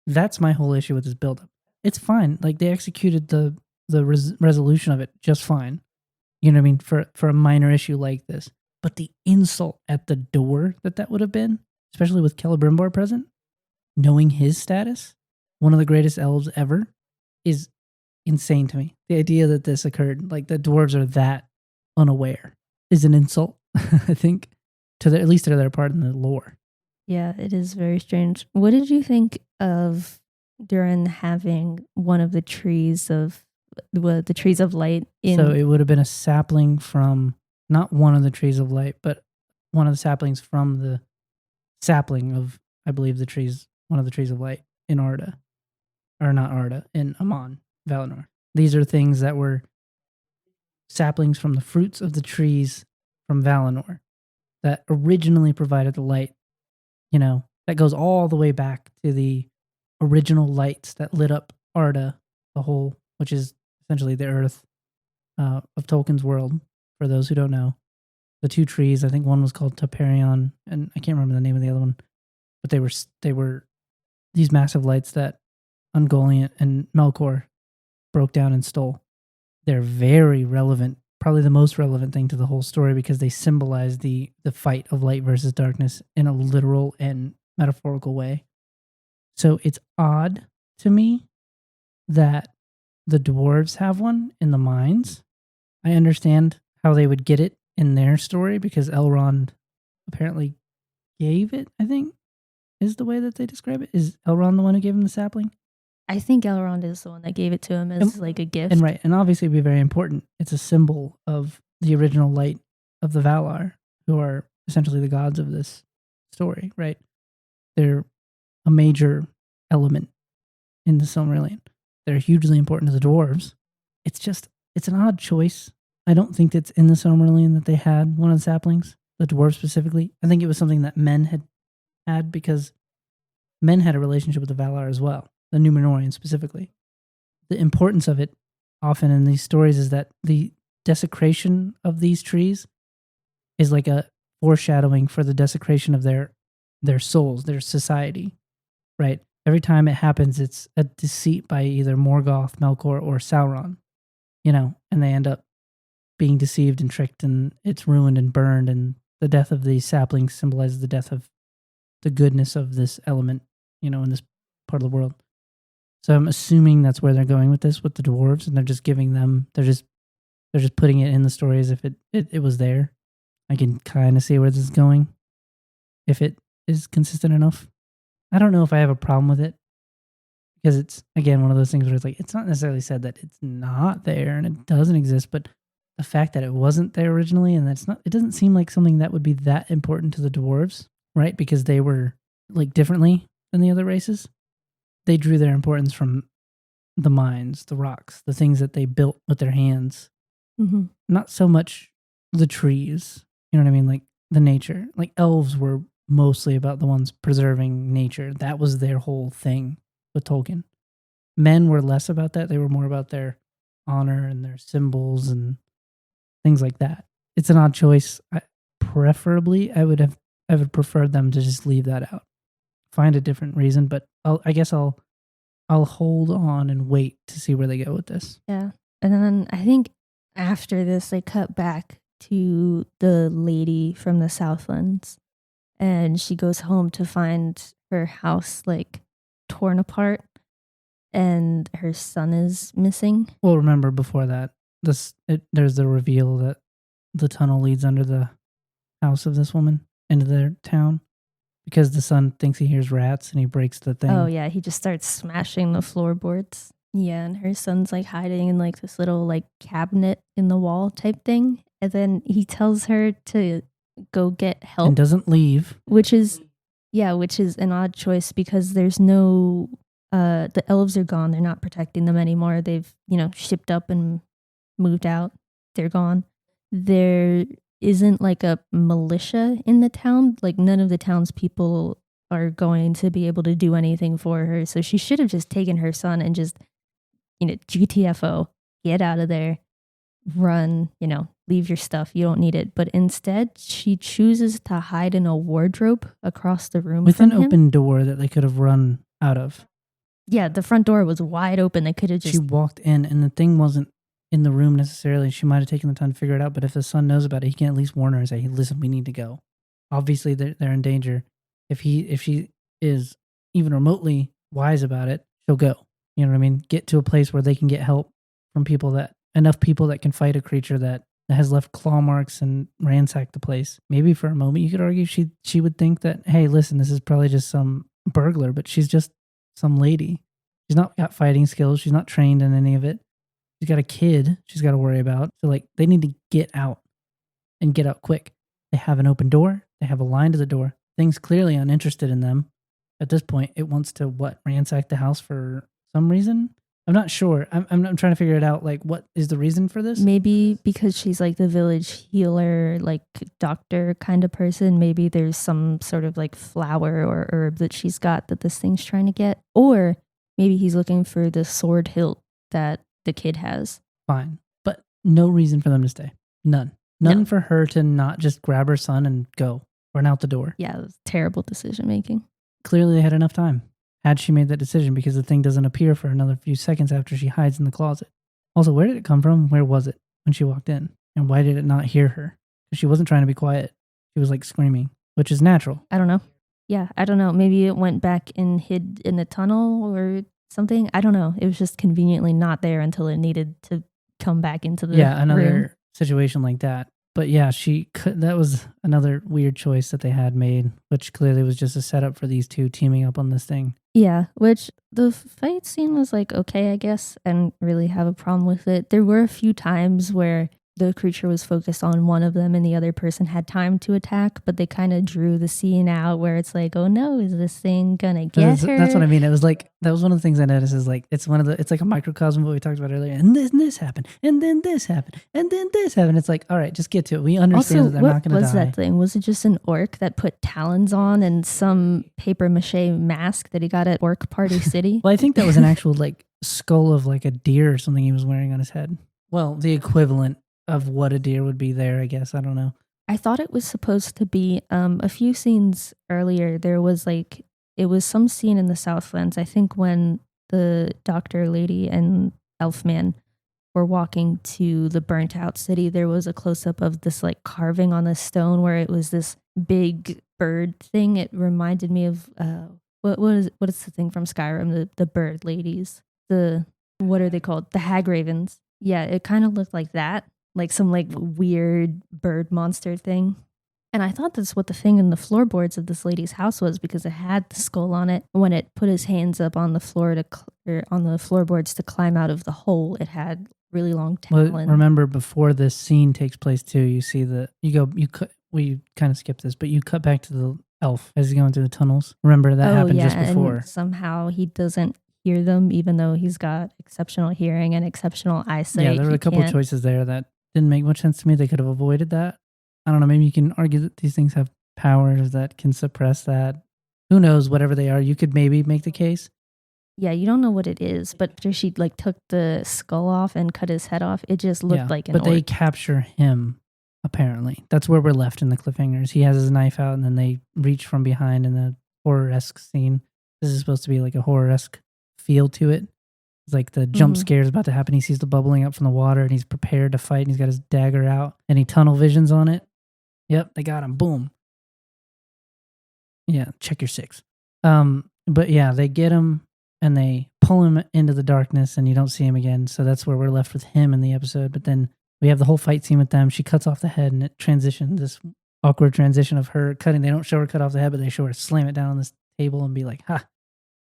That's my whole issue with this buildup. It's fine. Like they executed the resolution of it just fine. You know what I mean? For a minor issue like this. But the insult at the door that would have been, especially with Celebrimbor present, knowing his status, one of the greatest elves ever, is insane to me. The idea that this occurred, like the dwarves are that unaware, is an insult, I think, at least to their part in the lore. Yeah, it is very strange. What did you think of Durin having one of the trees of light in? So it would have been a sapling from not one of the trees of light, but one of the saplings from the sapling of, I believe, one of the trees of light in Arda. or not Arda, in Amon, Valinor. These are things that were saplings from the fruits of the trees from Valinor that originally provided the light, that goes all the way back to the original lights that lit up Arda, the whole, which is essentially the earth of Tolkien's world, for those who don't know. The two trees, I think one was called Teperion, and I can't remember the name of the other one, but they were these massive lights that Ungoliant and Melkor broke down and stole. They're very relevant, probably the most relevant thing to the whole story, because they symbolize the fight of light versus darkness in a literal and metaphorical way. So it's odd to me that the dwarves have one in the mines. I understand how they would get it in their story because Elrond apparently gave it, I think, is the way that they describe it. Is Elrond the one who gave him the sapling? I think Elrond is the one that gave it to him as like a gift. And right, and obviously it'd be very important. It's a symbol of the original light of the Valar, who are essentially the gods of this story, right? They're a major element in the Silmarillion. They're hugely important to the dwarves. It's an odd choice. I don't think it's in the Silmarillion that they had one of the saplings, the dwarves specifically. I think it was something that men had because men had a relationship with the Valar as well, the Númenóreans specifically. The importance of it often in these stories is that the desecration of these trees is like a foreshadowing for the desecration of their souls, their society, right? Every time it happens, it's a deceit by either Morgoth, Melkor, or Sauron, and they end up being deceived and tricked, and it's ruined and burned, and the death of these saplings symbolizes the death of the goodness of this element, in this part of the world. So I'm assuming that's where they're going with this, with the dwarves, and they're just giving them, they're just putting it in the story as if it was there. I can kind of see where this is going, if it is consistent enough. I don't know if I have a problem with it, because it's, again, one of those things where it's like, it's not necessarily said that it's not there and it doesn't exist, but the fact that it wasn't there originally, and it doesn't seem like something that would be that important to the dwarves, right? Because they were like differently than the other races. They drew their importance from the mines, the rocks, the things that they built with their hands. Mm-hmm. Not so much the trees, you know what I mean? Like the nature. Like elves were mostly about the ones preserving nature. That was their whole thing with Tolkien. Men were less about that. They were more about their honor and their symbols and things like that. It's an odd choice. Preferably, I would prefer them to just leave that out. Find a different reason, but I guess I'll hold on and wait to see where they go with this. Yeah. And then I think after this, they cut back to the lady from the Southlands, and she goes home to find her house like torn apart, and her son is missing. Well, remember before that, there's the reveal that the tunnel leads under the house of this woman into their town, because the son thinks he hears rats and he breaks the thing. Oh yeah, he just starts smashing the floorboards. Yeah, and her son's like hiding in like this little like cabinet in the wall type thing, and then he tells her to go get help and doesn't leave, which is an odd choice, because there's no the elves are gone. They're not protecting them anymore. They've shipped up and moved out. They're gone. There isn't like a militia in the town. Like none of the townspeople are going to be able to do anything for her. So she should have just taken her son and just, GTFO, get out of there, run, leave your stuff. You don't need it. But instead, she chooses to hide in a wardrobe across the room with from an open door that they could have run out of. Yeah, the front door was wide open. They could have just... She walked in, and the thing wasn't in the room necessarily. She might have taken the time to figure it out, but if the son knows about it, he can at least warn her and say, hey, listen, we need to go. Obviously, they're in danger. If she is even remotely wise about it, she'll go. You know what I mean? Get to a place where they can get help from enough people that can fight a creature that has left claw marks and ransacked the place. Maybe for a moment you could argue she would think that, hey, listen, this is probably just some burglar, but she's just some lady. She's not got fighting skills. She's not trained in any of it. She's got a kid she's got to worry about. So they need to get out and get out quick. They have an open door. They have a line to the door. Things clearly uninterested in them. At this point, it wants to ransack the house for some reason. I'm not sure. I'm trying to figure it out. Like, what is the reason for this? Maybe because she's like the village healer, like doctor kind of person. Maybe there's some sort of like flower or herb that she's got that this thing's trying to get. Or maybe he's looking for the sword hilt that the kid has. Fine. But no reason for them to stay. None. None No. for her to not just grab her son and go. Run out the door. Yeah, it was terrible decision making. Clearly they had enough time. Had she made that decision, because the thing doesn't appear for another few seconds after she hides in the closet. Also, where did it come from? Where was it when she walked in? And why did it not hear her? Because she wasn't trying to be quiet. She was like screaming, which is natural. I don't know. Yeah, I don't know. Maybe it went back and hid in a tunnel or something. I don't know. It was just conveniently not there until it needed to come back into the another room. situation like that. But yeah, that was another weird choice that they had made, which clearly was just a setup for these two teaming up on this thing. Yeah, which the fight scene was like okay, I guess. I didn't really have a problem with it. There were a few times where the creature was focused on one of them and the other person had time to attack, but they kind of drew the scene out where it's like, oh no, is this thing gonna get her? That's what I mean. It was like, that was one of the things I noticed is like, it's like a microcosm of what we talked about earlier. And this happened. And then this happened. And then this happened. It's like, all right, just get to it. We understand Also, that they're not what going to was die. that thing? Was it just an orc that put talons on and some paper mache mask that he got at Orc Party City? Well, I think that was an actual like skull of like a deer or something he was wearing on his head. Well, the equivalent of what a deer would be there, I guess. I don't know. I thought it was supposed to be a few scenes earlier. There was like, it was some scene in the Southlands. I think when the doctor lady and Elfman were walking to the burnt out city, there was a close up of this like carving on the stone where it was this big bird thing. It reminded me of what is the thing from Skyrim? The bird ladies. What are they called? The hag ravens. Yeah, it kind of looked like that. Like some like weird bird monster thing. And I thought that's what the thing in the floorboards of this lady's house was, because it had the skull on it. When it put his hands up on the floor on the floorboards to climb out of the hole, it had really long talons. Well, remember, before this scene takes place too, you see we kind of skipped this, but you cut back to the elf as he's going through the tunnels. Remember that happened just before. And somehow he doesn't hear them, even though he's got exceptional hearing and exceptional eyesight. Yeah, there were a couple of choices there that didn't make much sense to me. They could have avoided that. I don't know. Maybe you can argue that these things have powers that can suppress that. Who knows? Whatever they are, you could maybe make the case. Yeah, you don't know what it is, but after she like took the skull off and cut his head off, it just looked like an orc. But they capture him, apparently. That's where we're left in the cliffhangers. He has his knife out, and then they reach from behind in the horror-esque scene. This is supposed to be like a horror-esque feel to it. It's like the jump scare is about to happen. He sees the bubbling up from the water, and he's prepared to fight, and he's got his dagger out, and he tunnel visions on it. Yep, they got him. Boom. Yeah, check your 6. But yeah, they get him, and they pull him into the darkness, and you don't see him again. So that's where we're left with him in the episode. But then we have the whole fight scene with them. She cuts off the head, and it transitions, this awkward transition of her cutting. They don't show her cut off the head, but they show her slam it down on this table and be like, ha,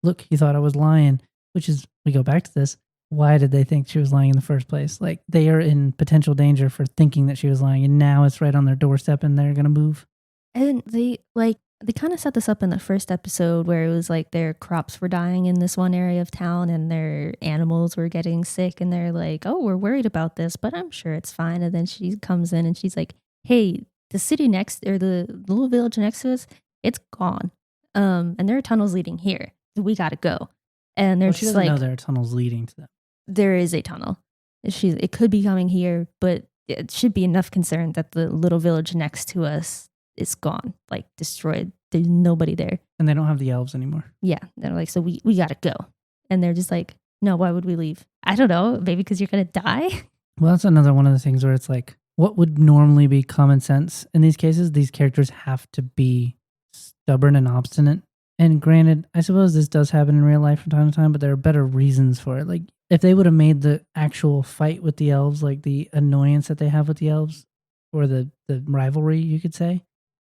look, he thought I was lying. Which is, we go back to this. Why did they think she was lying in the first place? Like, they are in potential danger for thinking that she was lying, and now it's right on their doorstep and they're going to move. And they kind of set this up in the first episode where it was like their crops were dying in this one area of town and their animals were getting sick, and they're like, oh, we're worried about this, but I'm sure it's fine. And then she comes in and she's like, hey, the city next, or the little village next to us, it's gone. And there are tunnels leading here. We got to go. And they're she just doesn't like, know there are tunnels leading to them. there is a tunnel. It could be coming here, but it should be enough concern that the little village next to us is gone, like destroyed. There's nobody there. And they don't have the elves anymore. Yeah. They're like, so we got to go. And they're just like, no, why would we leave? I don't know. Maybe because you're going to die. Well, that's another one of the things where it's like, what would normally be common sense in these cases? These characters have to be stubborn and obstinate. And granted, I suppose this does happen in real life from time to time, but there are better reasons for it. Like, if they would have made the actual fight with the elves, like the annoyance that they have with the elves, or the rivalry, you could say,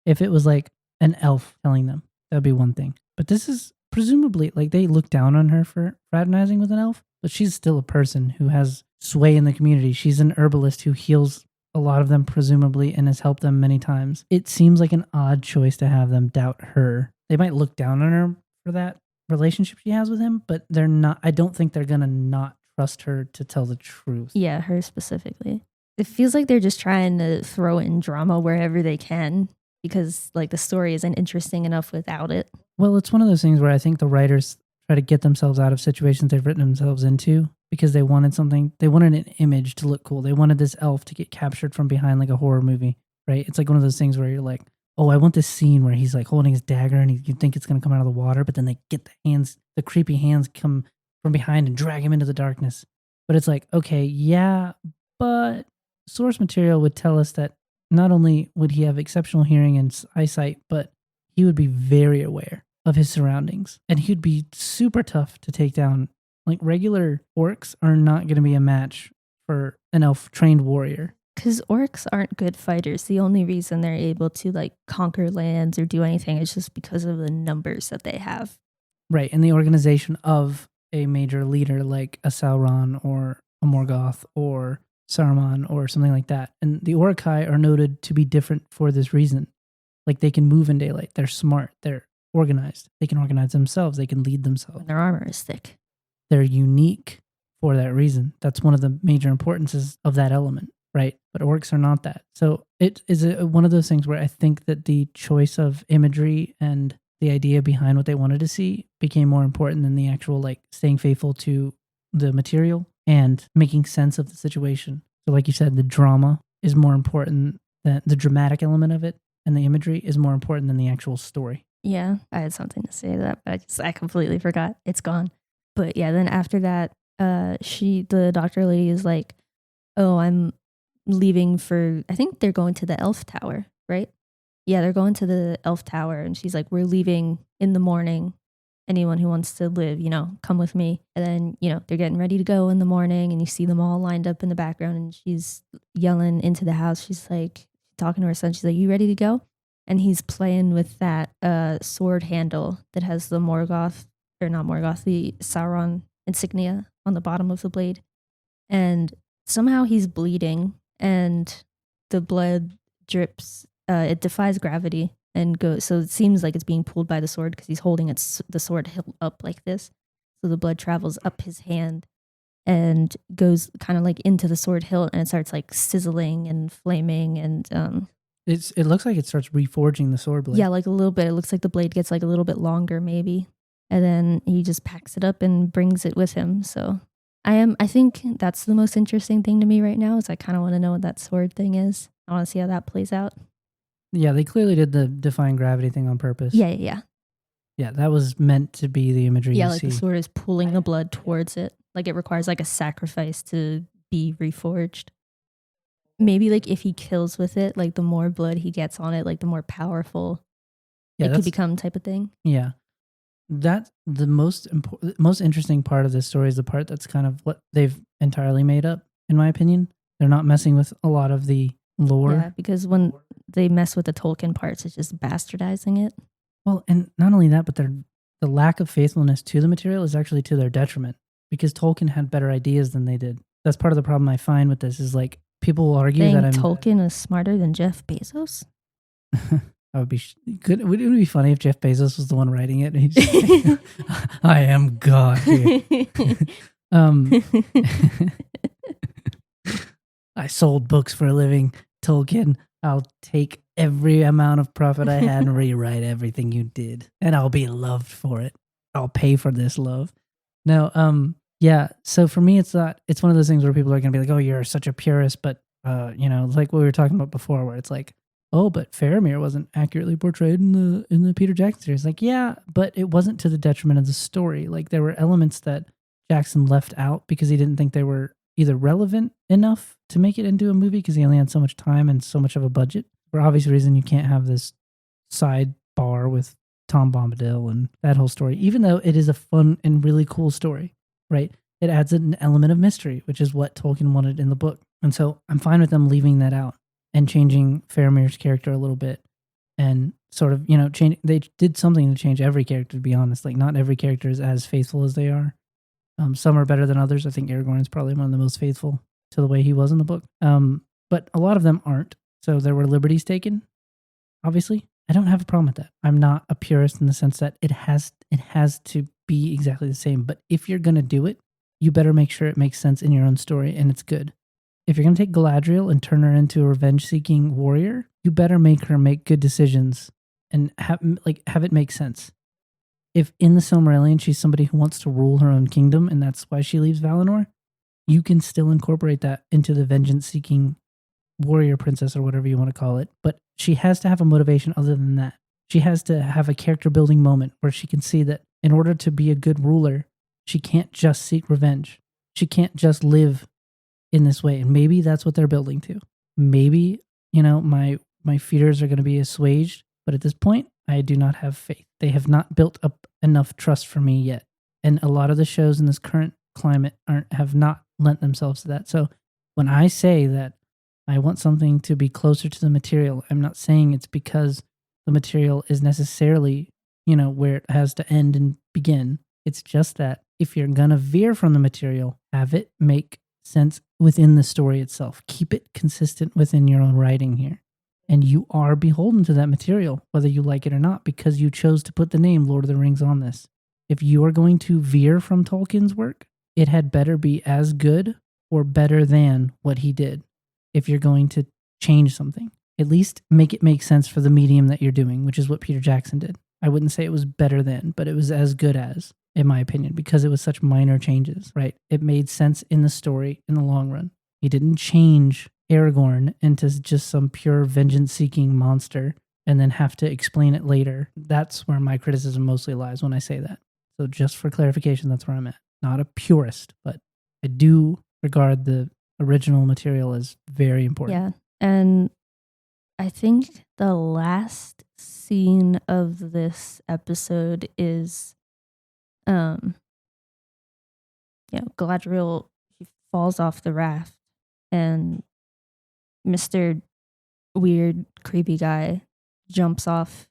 if it was like an elf telling them, that'd be one thing. But this is presumably, like, they look down on her for fraternizing with an elf, but she's still a person who has sway in the community. She's an herbalist who heals a lot of them, presumably, and has helped them many times. It seems like an odd choice to have them doubt her. They might look down on her for that, relationship she has with him, but I don't think they're gonna not trust her to tell the truth. Yeah, her specifically. It feels like they're just trying to throw in drama wherever they can because like the story isn't interesting enough without it. Well, it's one of those things where I think the writers try to get themselves out of situations they've written themselves into because they wanted an image to look cool. They wanted this elf to get captured from behind like a horror movie, right? It's like one of those things where you're like, oh, I want this scene where he's like holding his dagger and you think it's going to come out of the water, but then they get the creepy hands come from behind and drag him into the darkness. But it's like, okay, yeah, but source material would tell us that not only would he have exceptional hearing and eyesight, but he would be very aware of his surroundings. And he'd be super tough to take down. Like regular orcs are not going to be a match for an elf trained warrior. Because orcs aren't good fighters. The only reason they're able to like conquer lands or do anything is just because of the numbers that they have. Right. And the organization of a major leader like a Sauron or a Morgoth or Saruman or something like that. And the Uruk-hai are noted to be different for this reason. Like they can move in daylight. They're smart. They're organized. They can organize themselves. They can lead themselves. And their armor is thick. They're unique for that reason. That's one of the major importances of that element, right? But orcs are not that. So it is one of those things where I think that the choice of imagery and the idea behind what they wanted to see became more important than the actual like staying faithful to the material and making sense of the situation. So like you said, the drama is more important than the dramatic element of it, and the imagery is more important than the actual story. Yeah, I had something to say to that, but I completely forgot. It's gone. But yeah, then after that, the doctor lady is like, oh, I'm leaving for, I think they're going to the elf tower, right? Yeah, they're going to the elf tower, and she's like, we're leaving in the morning. Anyone who wants to live, come with me. And then, they're getting ready to go in the morning, and you see them all lined up in the background, and she's yelling into the house. She's like, talking to her son. She's like, you ready to go? And he's playing with that sword handle that has the the Sauron insignia on the bottom of the blade. And somehow he's bleeding, and the blood drips. It defies gravity and goes. So it seems like it's being pulled by the sword because he's holding the sword hilt up like this. So the blood travels up his hand and goes kind of like into the sword hilt, and it starts like sizzling and flaming, and it looks like it starts reforging the sword blade. Yeah, like a little bit. It looks like the blade gets like a little bit longer maybe. And then he just packs it up and brings it with him. So I think that's the most interesting thing to me right now is I kind of want to know what that sword thing is. I want to see how that plays out. Yeah, they clearly did the defying gravity thing on purpose. Yeah. Yeah, that was meant to be the imagery you see. The sword is pulling the blood towards it. Like it requires like a sacrifice to be reforged. Maybe like if he kills with it, like the more blood he gets on it, like the more powerful it could become type of thing. Yeah. That the most interesting part of this story is the part that's kind of what they've entirely made up, in my opinion. They're not messing with a lot of the lore. Yeah, because when they mess with the Tolkien parts, it's just bastardizing it. Well, and not only that, but the lack of faithfulness to the material is actually to their detriment because Tolkien had better ideas than they did. That's part of the problem I find with this is like people will argue that Tolkien is smarter than Jeff Bezos. That would be good. It would be funny if Jeff Bezos was the one writing it. And he's I am God here. I sold books for a living. Tolkien, I'll take every amount of profit I had and rewrite everything you did. And I'll be loved for it. I'll pay for this love. No, yeah. So for me, it's one of those things where people are going to be like, oh, you're such a purist. But, like what we were talking about before, where it's like, oh, but Faramir wasn't accurately portrayed in the Peter Jackson series. Like, yeah, but it wasn't to the detriment of the story. Like, there were elements that Jackson left out because he didn't think they were either relevant enough to make it into a movie because he only had so much time and so much of a budget. For obvious reason, you can't have this sidebar with Tom Bombadil and that whole story, even though it is a fun and really cool story, right? It adds an element of mystery, which is what Tolkien wanted in the book. And so I'm fine with them leaving that out and changing Faramir's character a little bit and sort of, change. They did something to change every character, to be honest. Like, not every character is as faithful as they are. Some are better than others. I think Aragorn is probably one of the most faithful to the way he was in the book. But a lot of them aren't. So there were liberties taken, obviously. I don't have a problem with that. I'm not a purist in the sense that it has to be exactly the same. But if you're going to do it, you better make sure it makes sense in your own story and it's good. If you're going to take Galadriel and turn her into a revenge-seeking warrior, you better make her make good decisions and have it make sense. If in the Silmarillion she's somebody who wants to rule her own kingdom and that's why she leaves Valinor, you can still incorporate that into the vengeance-seeking warrior princess or whatever you want to call it. But she has to have a motivation other than that. She has to have a character-building moment where she can see that in order to be a good ruler, she can't just seek revenge. She can't just live in this way. And maybe that's what they're building to. Maybe, my fears are going to be assuaged. But at this point, I do not have faith. They have not built up enough trust for me yet. And a lot of the shows in this current climate have not lent themselves to that. So when I say that I want something to be closer to the material, I'm not saying it's because the material is necessarily, where it has to end and begin. It's just that if you're going to veer from the material, have it make sense within the story itself. Keep it consistent within your own writing here. And you are beholden to that material, whether you like it or not, because you chose to put the name Lord of the Rings on this. If you are going to veer from Tolkien's work, it had better be as good or better than what he did. If you're going to change something, at least make it make sense for the medium that you're doing, which is what Peter Jackson did. I wouldn't say it was better than, but it was as good as, in my opinion, because it was such minor changes, right? It made sense in the story in the long run. He didn't change Aragorn into just some pure vengeance-seeking monster and then have to explain it later. That's where my criticism mostly lies when I say that. So just for clarification, that's where I'm at. Not a purist, but I do regard the original material as very important. Yeah, and I think the last scene of this episode is, Galadriel, she falls off the raft, and Mr. Weird, creepy guy jumps off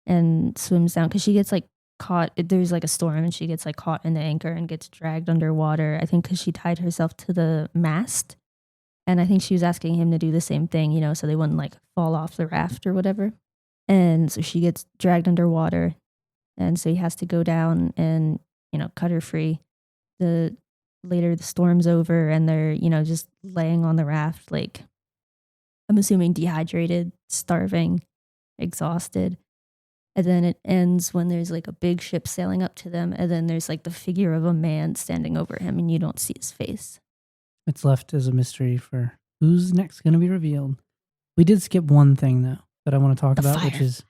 and swims down because she gets caught. There's a storm and she gets caught in the anchor and gets dragged underwater. I think because she tied herself to the mast. And I think she was asking him to do the same thing, so they wouldn't fall off the raft or whatever. And so she gets dragged underwater. And so he has to go down and, cut her free. Later the storm's over and they're, just laying on the raft, I'm assuming dehydrated, starving, exhausted. And then it ends when there's a big ship sailing up to them. And then there's the figure of a man standing over him and you don't see his face. It's left as a mystery for who's next going to be revealed. We did skip one thing, though, that I want to talk about, which is...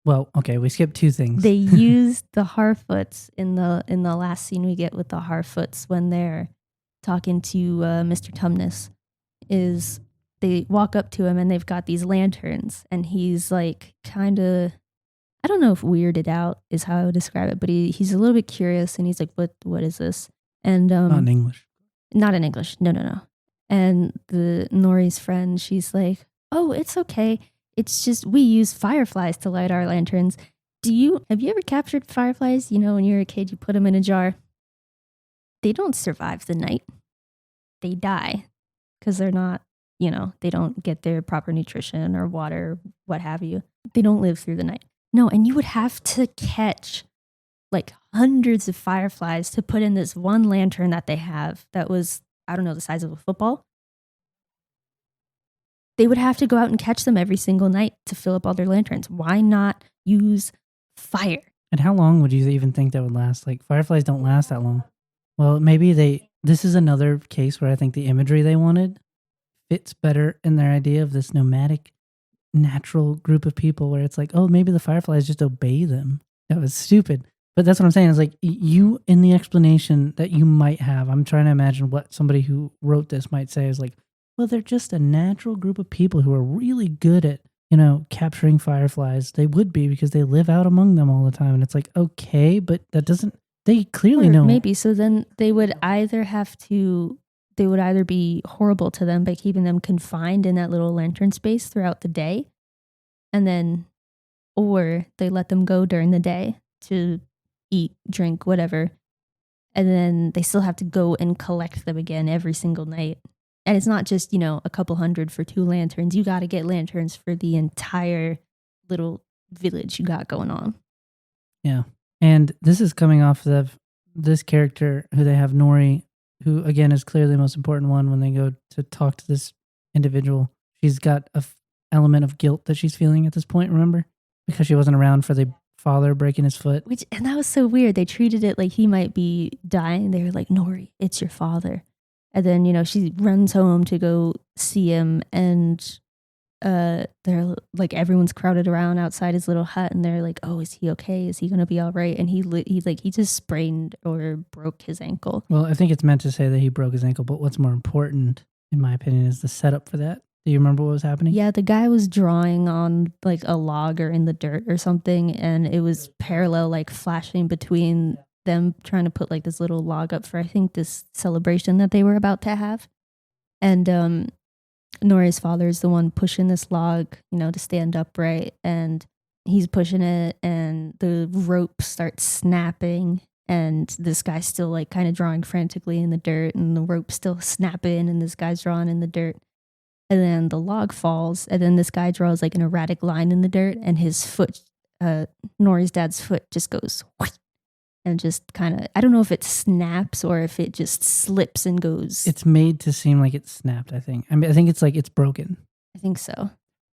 Well, okay, we skipped two things. They used the Harfoots in the last scene we get with the Harfoots when they're talking to Mr. Tumnus. Is they walk up to him and they've got these lanterns and he's kind of... I don't know if weirded out is how I would describe it, but he's a little bit curious and he's like, what is this? And not in English. Not in English. No. And the Nori's friend, she's like, oh, it's okay. It's just we use fireflies to light our lanterns. Have you ever captured fireflies? When you're a kid, you put them in a jar. They don't survive the night. They die because they're not, they don't get their proper nutrition or water, what have you. They don't live through the night. No, and you would have to catch hundreds of fireflies to put in this one lantern that they have that was, I don't know, the size of a football. They would have to go out and catch them every single night to fill up all their lanterns. Why not use fire? And how long would you even think that would last? Fireflies don't last that long. Well, maybe this is another case where I think the imagery they wanted fits better in their idea of this nomadic, natural group of people where it's maybe the fireflies just obey them. That was stupid. But that's what I'm saying. Is you, in the explanation that you might have, I'm trying to imagine what somebody who wrote this might say is well, they're just a natural group of people who are really good at, capturing fireflies. They would be because they live out among them all the time. And it's okay, but that doesn't, they clearly know. Maybe. So then they would either be horrible to them by keeping them confined in that little lantern space throughout the day. Or they let them go during the day to eat, drink, whatever. And then they still have to go and collect them again every single night. And it's not just, a couple hundred for 2 lanterns. You got to get lanterns for the entire little village you got going on. Yeah. And this is coming off of this character who they have, Nori, who again is clearly the most important one when they go to talk to this individual. She's got a element of guilt that she's feeling at this point, remember? Because she wasn't around for the father breaking his foot. And that was so weird. They treated it like he might be dying. They were like, Nori, it's your father. And then, she runs home to go see him, and they're like, everyone's crowded around outside his little hut, and they're like, oh, is he okay? Is he gonna be all right? And he just sprained or broke his ankle. Well, I think it's meant to say that he broke his ankle, but what's more important, in my opinion, is the setup for that. Do you remember what was happening? Yeah, the guy was drawing on like a log or in the dirt or something, and it was parallel, like flashing between them trying to put like this little log up for, I think, this celebration that they were about to have. And Nori's father is the one pushing this log, to stand upright, and he's pushing it, and the rope starts snapping, and this guy's still like kind of drawing frantically in the dirt, and the rope's still snapping, and this guy's drawing in the dirt. And then the log falls, and then this guy draws like an erratic line in the dirt, and his foot, Nori's dad's foot, just goes and just kind of, I don't know if it snaps or if it just slips and goes. It's made to seem like it snapped, I think. I mean, I think it's like it's broken. I think so.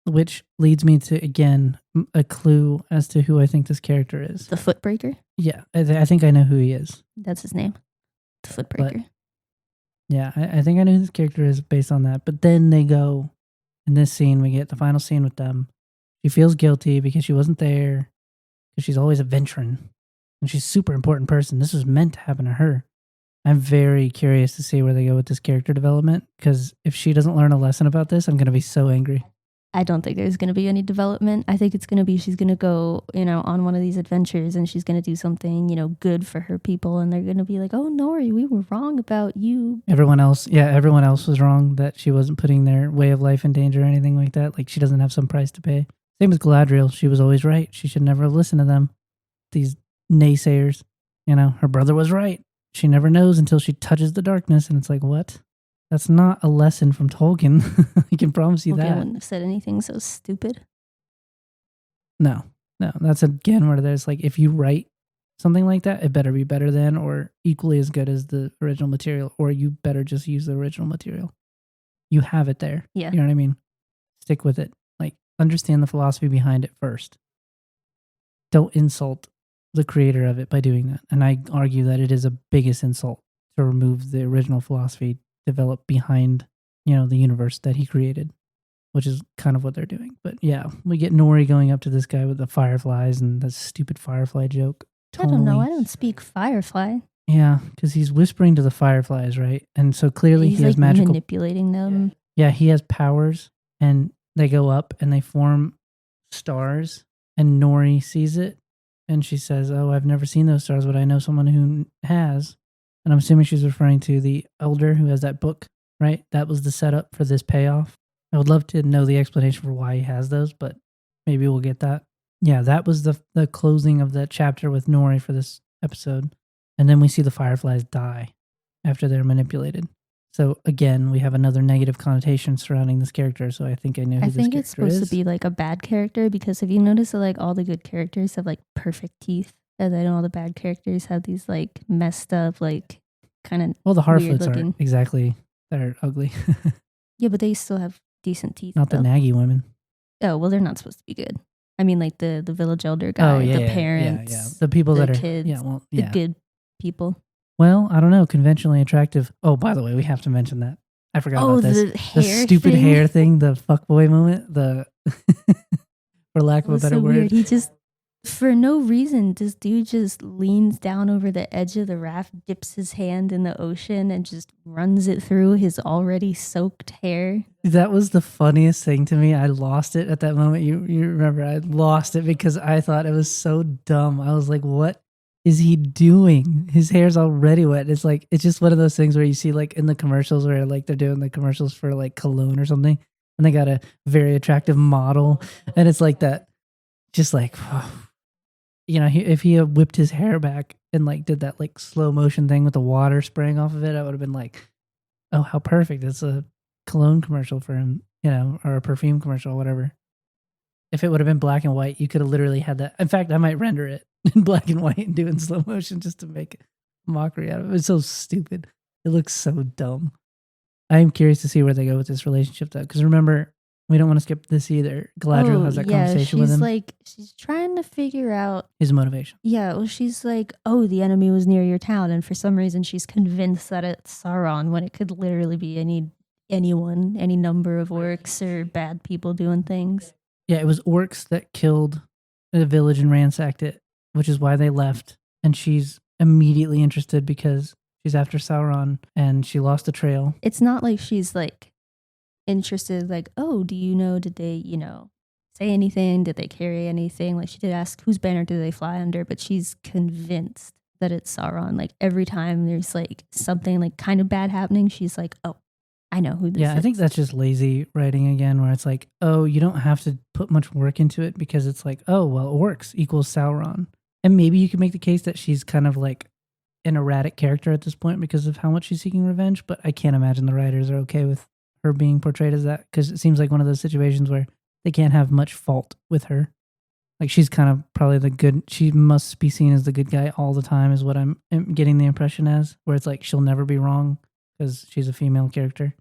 Which leads me to, again, a clue as to who I think this character is. The Footbreaker? Yeah, I think I know who he is. That's his name. The Footbreaker. Yeah, I think I know who this character is based on that. But then they go, in this scene, we get the final scene with them. She feels guilty because she wasn't there, because she's always a veteran, and she's a super important person. This was meant to happen to her. I'm very curious to see where they go with this character development, because if she doesn't learn a lesson about this, I'm going to be so angry. I don't think there's going to be any development. I think it's going to be, she's going to go, on one of these adventures, and she's going to do something, good for her people. And they're going to be like, oh, Nori, we were wrong about you. Everyone else was wrong, that she wasn't putting their way of life in danger or anything like that. Like, she doesn't have some price to pay. Same with Galadriel. She was always right. She should never have listened to them. These naysayers. Her brother was right. She never knows until she touches the darkness. And it's like, what? That's not a lesson from Tolkien. I can promise you that. I wouldn't have said anything so stupid. No. That's again where there's like, if you write something like that, it better be better than or equally as good as the original material, or you better just use the original material. You have it there. Yeah. You know what I mean? Stick with it. Like, understand the philosophy behind it first. Don't insult the creator of it by doing that. And I argue that it is a biggest insult to remove the original philosophy developed behind, the universe that he created, which is kind of what they're doing. But yeah, we get Nori going up to this guy with the fireflies and the stupid firefly joke. I don't know. I don't speak firefly. Yeah, because he's whispering to the fireflies, right? And so clearly he has magical... manipulating them. Yeah, he has powers, and they go up and they form stars, and Nori sees it, and she says, oh, I've never seen those stars, but I know someone who has. And I'm assuming she's referring to the elder who has that book, right? That was the setup for this payoff. I would love to know the explanation for why he has those, but maybe we'll get that. Yeah, that was the closing of that chapter with Nori for this episode. And then we see the fireflies die after they're manipulated. So again, we have another negative connotation surrounding this character. So I think I know who this character is. I think it's supposed to be like a bad character, because if you notice that like all the good characters have like perfect teeth, and then all the bad characters have these like messed up, like kind of the Harfoots aren't exactly, they're ugly. Yeah, but they still have decent teeth. Not the naggy women. Oh, well, they're not supposed to be good. I mean, like the village elder guy, the parents, yeah. The people that are kids, the good people. Well, I don't know, conventionally attractive. Oh, by the way, we have to mention that. I forgot about this. The stupid hair thing, the fuckboy moment, for lack of a better word. Weird. He just, for no reason, this dude just leans down over the edge of the raft, dips his hand in the ocean, and just runs it through his already soaked hair. That was the funniest thing to me. I lost it at that moment. You remember, I lost it because I thought it was so dumb. I was like, what is he doing? His hair's already wet. It's like, it's just one of those things where you see like in the commercials where like they're doing the commercials for like cologne or something, and they got a very attractive model, and it's like that, just like, if he had whipped his hair back and like did that like slow motion thing with the water spraying off of it, I would have been like, oh, how perfect. It's a cologne commercial for him, or a perfume commercial or whatever. If it would have been black and white, you could have literally had that. In fact, I might render it in black and white and doing slow motion just to make a mockery out of it. It's so stupid. It looks so dumb. I'm curious to see where they go with this relationship, though, because remember, we don't want to skip this either. Galadriel has that conversation with him. She's trying to figure out his motivation. Yeah, well, she's like, oh, the enemy was near your town, and for some reason she's convinced that it's Sauron when it could literally be anyone, any number of orcs or bad people doing things. Yeah, it was orcs that killed the village and ransacked it, which is why they left. And she's immediately interested because she's after Sauron and she lost the trail. It's not like she's like interested, like, oh, do you know, did they, say anything? Did they carry anything? Like she did ask, whose banner do they fly under? But she's convinced that it's Sauron. Like every time there's like something like kind of bad happening, she's like, oh, I know who this is. Yeah, I think that's just lazy writing again, where it's like, oh, you don't have to put much work into it because it's like, oh, well, orcs equals Sauron. And maybe you could make the case that she's kind of like an erratic character at this point because of how much she's seeking revenge, but I can't imagine the writers are okay with her being portrayed as that because it seems like one of those situations where they can't have much fault with her. Like she's kind of probably she must be seen as the good guy all the time is what I'm getting the impression as, where it's like she'll never be wrong because she's a female character.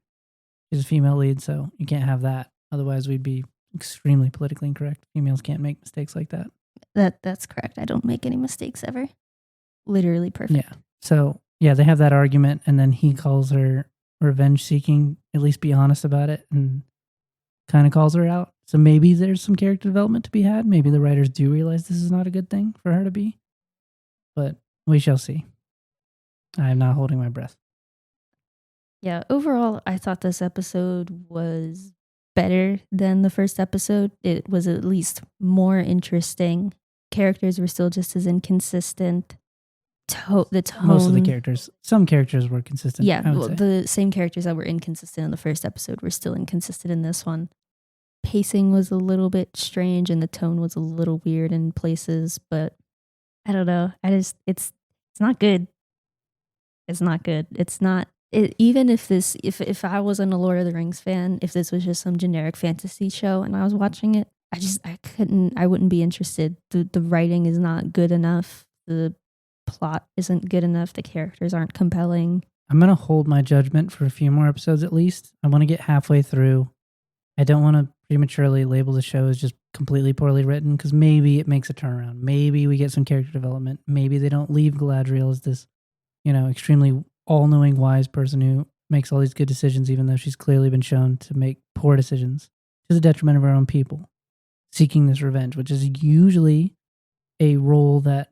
She's a female lead, so you can't have that. Otherwise, we'd be extremely politically incorrect. Females can't make mistakes like that. That's correct. I don't make any mistakes ever. Literally perfect. Yeah. So, yeah, they have that argument, and then he calls her revenge-seeking, at least be honest about it, and kind of calls her out. So maybe there's some character development to be had. Maybe the writers do realize this is not a good thing for her to be. But we shall see. I am not holding my breath. Yeah, overall, I thought this episode was better than the first episode. It was at least more interesting. Characters were still just as inconsistent. The tone. Most of the characters. Some characters were consistent. Yeah, the same characters that were inconsistent in the first episode were still inconsistent in this one. Pacing was a little bit strange and the tone was a little weird in places, but I don't know. It's not good. It's not good. It's not. Even if I wasn't a Lord of the Rings fan, if this was just some generic fantasy show and I was watching it, I wouldn't be interested. The writing is not good enough. The plot isn't good enough. The characters aren't compelling. I'm going to hold my judgment for a few more episodes at least. I want to get halfway through. I don't want to prematurely label the show as just completely poorly written because maybe it makes a turnaround. Maybe we get some character development. Maybe they don't leave Galadriel as this, extremely all-knowing, wise person who makes all these good decisions, even though she's clearly been shown to make poor decisions to the detriment of her own people, seeking this revenge, which is usually a role that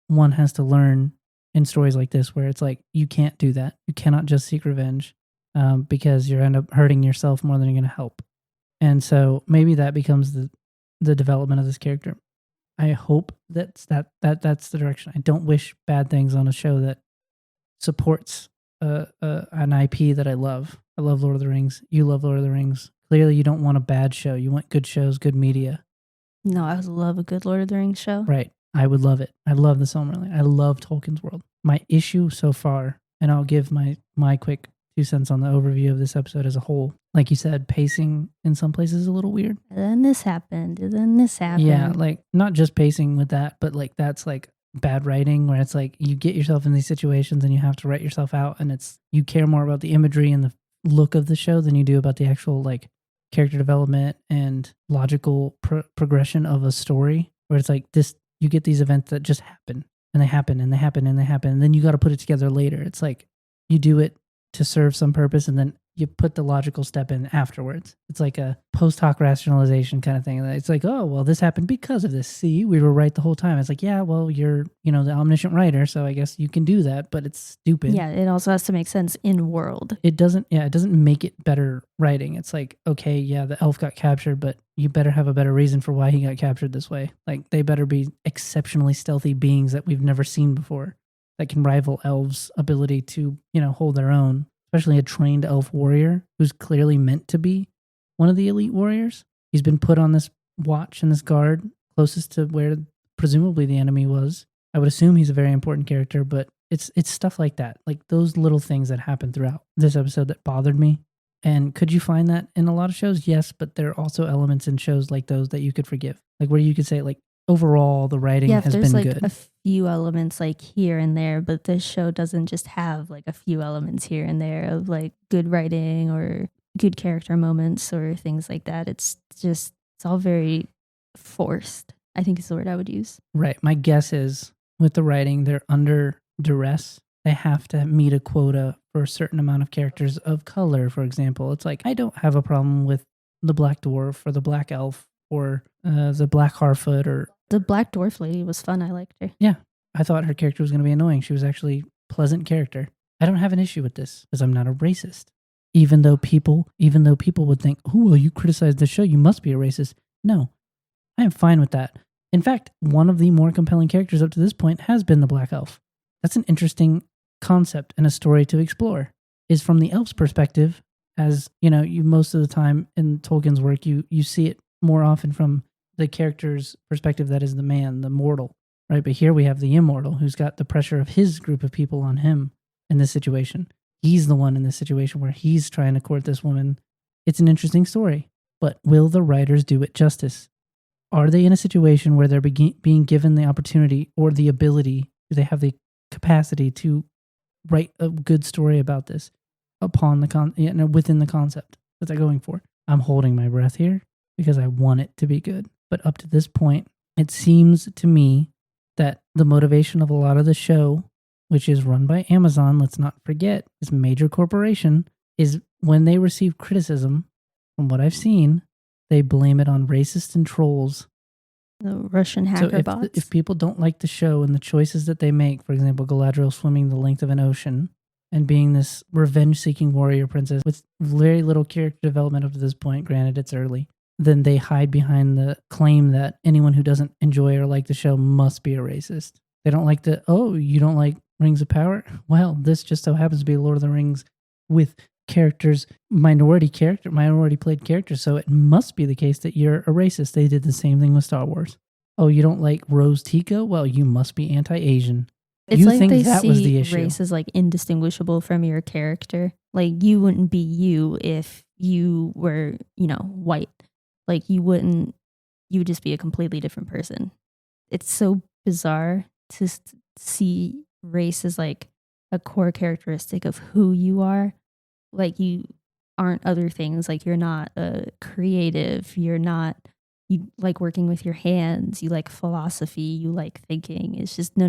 one has to learn in stories like this, where it's like, you can't do that. You cannot just seek revenge because you end up hurting yourself more than you're going to help. And so maybe that becomes the development of this character. I hope that's the direction. I don't wish bad things on a show that supports an IP that I love. I love Lord of the Rings. You love Lord of the Rings. Clearly, you don't want a bad show. You want good shows, good media. No, I would love a good Lord of the Rings show. Right. I would love it. I love the Silmarillion. I love Tolkien's world. My issue so far, and I'll give my quick 2 cents on the overview of this episode as a whole. Like you said, pacing in some places is a little weird. And then this happened. And then this happened. Yeah, like not just pacing with that, but like that's like bad writing where it's like you get yourself in these situations and you have to write yourself out, and it's you care more about the imagery and the look of the show than you do about the actual like character development and logical progression of a story, where it's like this, you get these events that just happen and they happen and they happen and they happen, and then you got to put it together later. It's like you do it to serve some purpose and then you put the logical step in afterwards. It's like a post hoc rationalization kind of thing. It's like, oh, well, this happened because of this. See, we were right the whole time. It's like, yeah, well, you're, the omniscient writer, so I guess you can do that, but it's stupid. Yeah, it also has to make sense in world. It doesn't make it better writing. It's like, okay, yeah, the elf got captured, but you better have a better reason for why he got captured this way. Like, they better be exceptionally stealthy beings that we've never seen before that can rival elves' ability to, hold their own. Especially a trained elf warrior who's clearly meant to be one of the elite warriors. He's been put on this watch and this guard closest to where presumably the enemy was. I would assume he's a very important character, but it's stuff like that. Like those little things that happen throughout this episode that bothered me. And could you find that in a lot of shows? Yes, but there are also elements in shows like those that you could forgive. Like where you could say like, overall the writing Yeah, if has there's been like good. a few elements like here and there, but this show doesn't just have like a few elements here and there of like good writing or good character moments or things like that. It's all very forced, I think is the word I would use. Right. My guess is with the writing, they're under duress. They have to meet a quota for a certain amount of characters of color, for example. It's like, I don't have a problem with the black dwarf or the black elf or the black Harfoot or. The Black Dwarf lady was fun. I liked her. Yeah. I thought her character was going to be annoying. She was actually a pleasant character. I don't have an issue with this because I'm not a racist. Even though people would think, oh, well, you criticize the show, you must be a racist. No, I am fine with that. In fact, one of the more compelling characters up to this point has been the Black Elf. That's an interesting concept and a story to explore. Is from the elf's perspective, as you know, you most of the time in Tolkien's work, you see it more often from the character's perspective, that is the man, the mortal, right? But here we have the immortal who's got the pressure of his group of people on him in this situation. He's the one in this situation where he's trying to court this woman. It's an interesting story, but will the writers do it justice? Are they in a situation where they're being given the opportunity or the ability, do they have the capacity to write a good story about this upon the within the concept that they're going for? I'm holding my breath here because I want it to be good. But up to this point, it seems to me that the motivation of a lot of the show, which is run by Amazon, let's not forget, this major corporation, is when they receive criticism, from what I've seen, they blame it on racists and trolls. The Russian hacker bots. If people don't like the show and the choices that they make, for example, Galadriel swimming the length of an ocean and being this revenge-seeking warrior princess with very little character development up to this point, granted it's early, then they hide behind the claim that anyone who doesn't enjoy or like the show must be a racist. They don't like you don't like Rings of Power? Well, this just so happens to be Lord of the Rings with characters, minority played characters, so it must be the case that you're a racist. They did the same thing with Star Wars. Oh, you don't like Rose Tico? Well, you must be anti-Asian. It's you like think they that see was the issue. Race is like indistinguishable from your character. Like you wouldn't be you if you were, white. Like you would just be a completely different person. It's so bizarre to see race as like a core characteristic of who you are. Like you aren't other things. Like you're not a creative. You like working with your hands. You like philosophy. You like thinking. It's just no.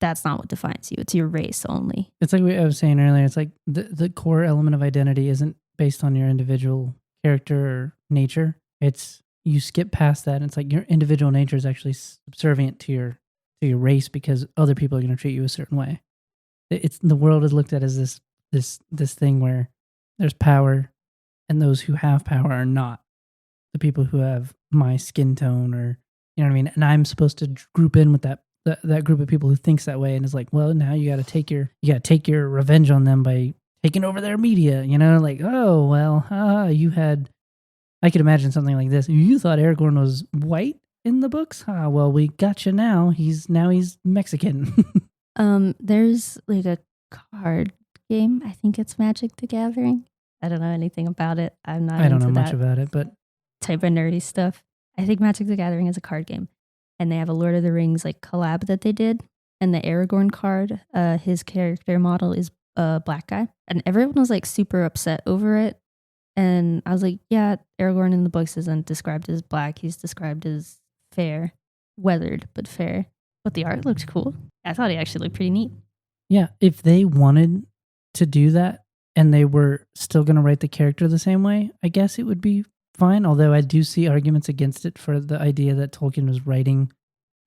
That's not what defines you. It's your race only. It's like I was saying earlier. It's like the core element of identity isn't based on your individual character or nature. It's you skip past that. And it's like your individual nature is actually subservient to your race because other people are going to treat you a certain way. It's the world is looked at as this thing where there's power and those who have power are not the people who have my skin tone or you know what I mean, and I'm supposed to group in with that group of people who thinks that way and is like, well, now you got to take your revenge on them by taking over their media, like, oh well, I could imagine something like this. You thought Aragorn was white in the books? Well, we got you now. He's Mexican. There's like a card game. I think it's Magic the Gathering. I don't know anything about it. I don't know much about it, but type of nerdy stuff. I think Magic the Gathering is a card game, and they have a Lord of the Rings like collab that they did. And the Aragorn card, his character model is a black guy, and everyone was like super upset over it. And I was like, yeah, Aragorn in the books isn't described as black. He's described as fair, weathered, but fair. But the art looked cool. I thought he actually looked pretty neat. Yeah, if they wanted to do that and they were still going to write the character the same way, I guess it would be fine. Although I do see arguments against it for the idea that Tolkien was writing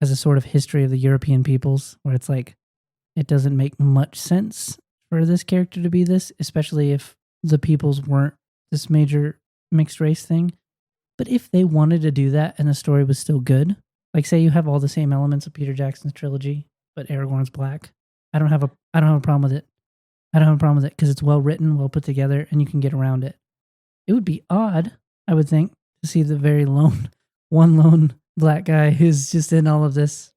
as a sort of history of the European peoples, where it's like, it doesn't make much sense for this character to be this, especially if the peoples weren't this major mixed race thing. But if they wanted to do that and the story was still good, like say you have all the same elements of Peter Jackson's trilogy, but Aragorn's black, I don't have a problem with it. I don't have a problem with it because it's well written, well put together, and you can get around it. It would be odd, I would think, to see the very lone black guy who's just in all of this.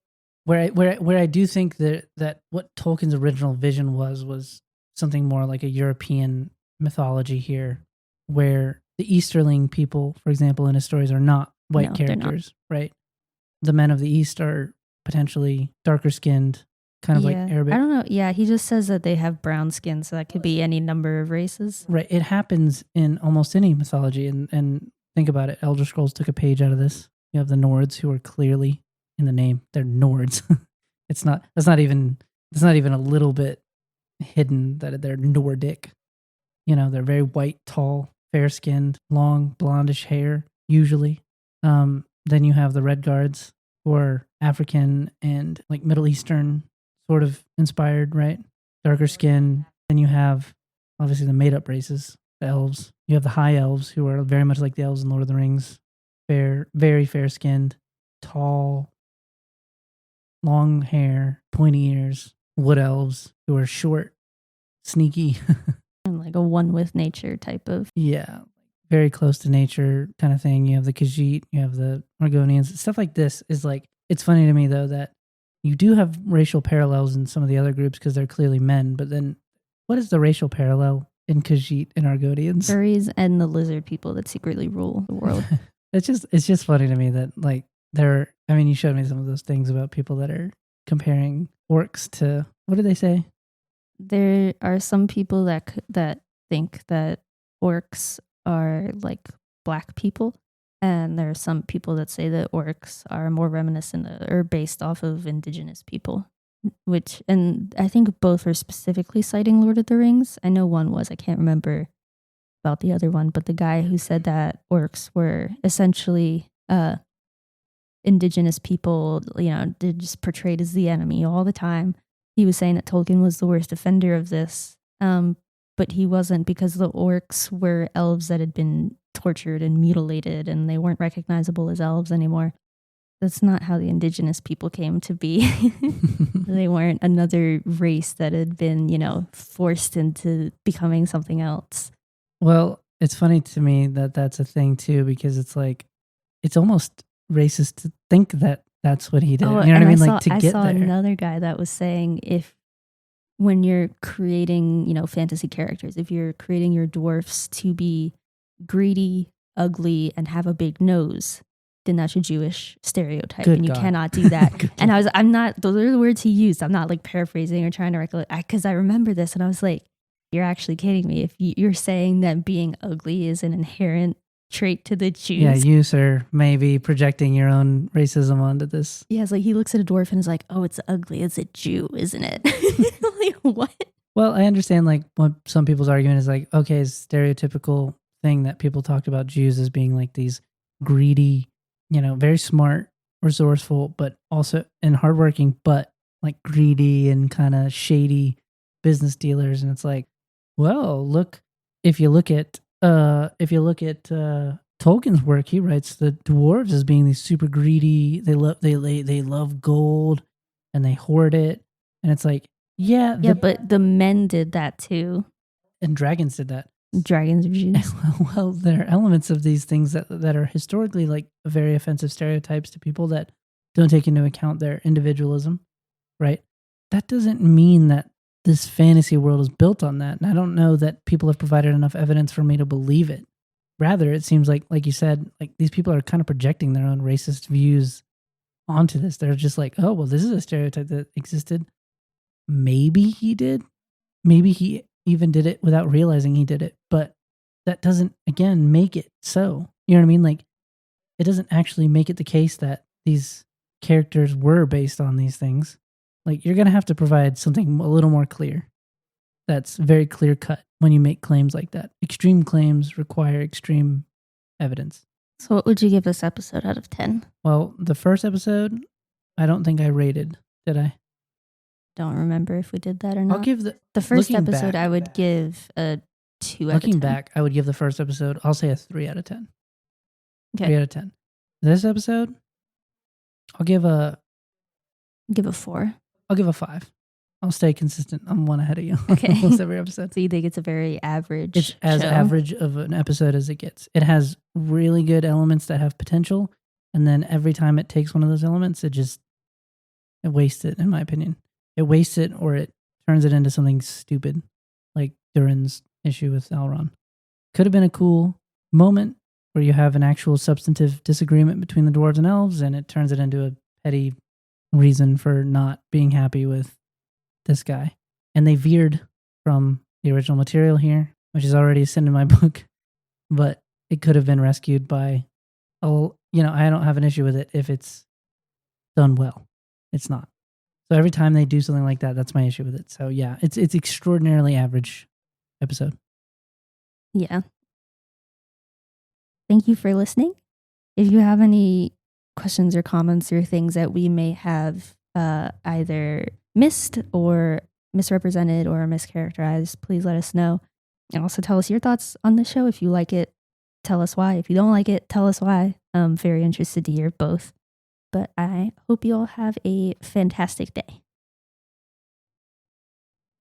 Where I do think that what Tolkien's original vision was something more like a European mythology here, where the Easterling people, for example, in his stories are not white characters, right? the men of the East are potentially darker skinned, kind of like Arabic. I don't know. Yeah, he just says that they have brown skin, so that could be any number of races. Right. It happens in almost any mythology. And think about it. Elder Scrolls took a page out of this. You have the Nords, who are clearly in the name. They're Nords. That's not even a little bit hidden that they're Nordic. They're very white, tall, fair skinned, long, blondish hair, usually. Then you have the Red Guards, who are African and like Middle Eastern sort of inspired, right? Darker skin. Then you have obviously the made up races, the elves. You have the high elves, who are very much like the elves in Lord of the Rings. Fair, very fair skinned, tall, long hair, pointy ears. Wood elves, who are short, sneaky. And like a one with nature type of. Yeah, very close to nature kind of thing. You have the Khajiit, you have the Argonians. Stuff like this is like, it's funny to me though that you do have racial parallels in some of the other groups because they're clearly men, but then what is the racial parallel in Khajiit and Argonians? Furries and the lizard people that secretly rule the world. It's just funny to me that like you showed me some of those things about people that are comparing orcs to, what did they say? There are some people that think that orcs are like black people, and there are some people that say that orcs are more reminiscent or based off of indigenous people, and I think both are specifically citing Lord of the Rings. I know one was, I can't remember about the other one, but the guy who said that orcs were essentially indigenous people, they're just portrayed as the enemy all the time. He was saying that Tolkien was the worst offender of this, but he wasn't, because the orcs were elves that had been tortured and mutilated, and they weren't recognizable as elves anymore. That's not how the indigenous people came to be. They weren't another race that had been, forced into becoming something else. Well, it's funny to me that that's a thing too, because it's like, it's almost racist to think that that's what he did. Oh, you know what I mean? I saw there. Another guy that was saying, when you're creating, fantasy characters, if you're creating your dwarfs to be greedy, ugly, and have a big nose, then that's a Jewish stereotype. Good and you God. cannot do that. And I'm not, those are the words he used. I'm not like paraphrasing or trying to recollect, because I remember this and I was like, you're actually kidding me. If you're saying that being ugly is an inherent trait to the Jews. Yeah, you, sir, may be projecting your own racism onto this. Yeah, it's like he looks at a dwarf and is like, oh, it's ugly. It's a Jew, isn't it? Like, what? Well, I understand like what some people's argument is like, okay, it's stereotypical thing that people talked about Jews as being like these greedy, very smart, resourceful, but also and hardworking, but like greedy and kind of shady business dealers. And it's like, well, look, if you look at Tolkien's work, he writes the dwarves as being these super greedy. They love gold, and they hoard it. And it's like, yeah, but the men did that too. And dragons did that. Dragons are Jews. Well, there are elements of these things that are historically like very offensive stereotypes to people that don't take into account their individualism, right? That doesn't mean that this fantasy world is built on that. And I don't know that people have provided enough evidence for me to believe it. Rather, it seems like you said, like these people are kind of projecting their own racist views onto this. They're just like, oh, well, this is a stereotype that existed. Maybe he did. Maybe he even did it without realizing he did it. But that doesn't, again, make it so. You know what I mean? Like, it doesn't actually make it the case that these characters were based on these things. Like, you're going to have to provide something a little more clear. That's very clear cut when you make claims like that. Extreme claims require extreme evidence. So what would you give this episode out of 10? Well, the first episode, I don't think I rated, did I? Don't remember if we did that or not. I'll give the first episode I would give a 2 out of 10. Looking back, I would give the first episode, I'll say a 3 out of 10. Okay. 3 out of 10. This episode, I'll give a 4. I'll give a 5. I'll stay consistent. I'm one ahead of you. Okay. Almost every episode. So you think it's a very average It's as show? average of an episode as it gets. It has really good elements that have potential, and then every time it takes one of those elements, it wastes it, in my opinion. It wastes it, or it turns it into something stupid, like Durin's issue with Elrond. Could have been a cool moment, where you have an actual substantive disagreement between the dwarves and elves, and it turns it into a petty reason for not being happy with this guy. And they veered from the original material here, which is already a sin in my book, but it could have been rescued by, I don't have an issue with it if it's done well. It's not. So every time they do something like that, that's my issue with it. So yeah, it's extraordinarily average episode. Yeah. Thank you for listening. If you have any questions or comments or things that we may have either missed or misrepresented or mischaracterized, please let us know. And also tell us your thoughts on the show. If you like it, tell us why. If you don't like it, tell us why. I'm very interested to hear both. But I hope you all have a fantastic day.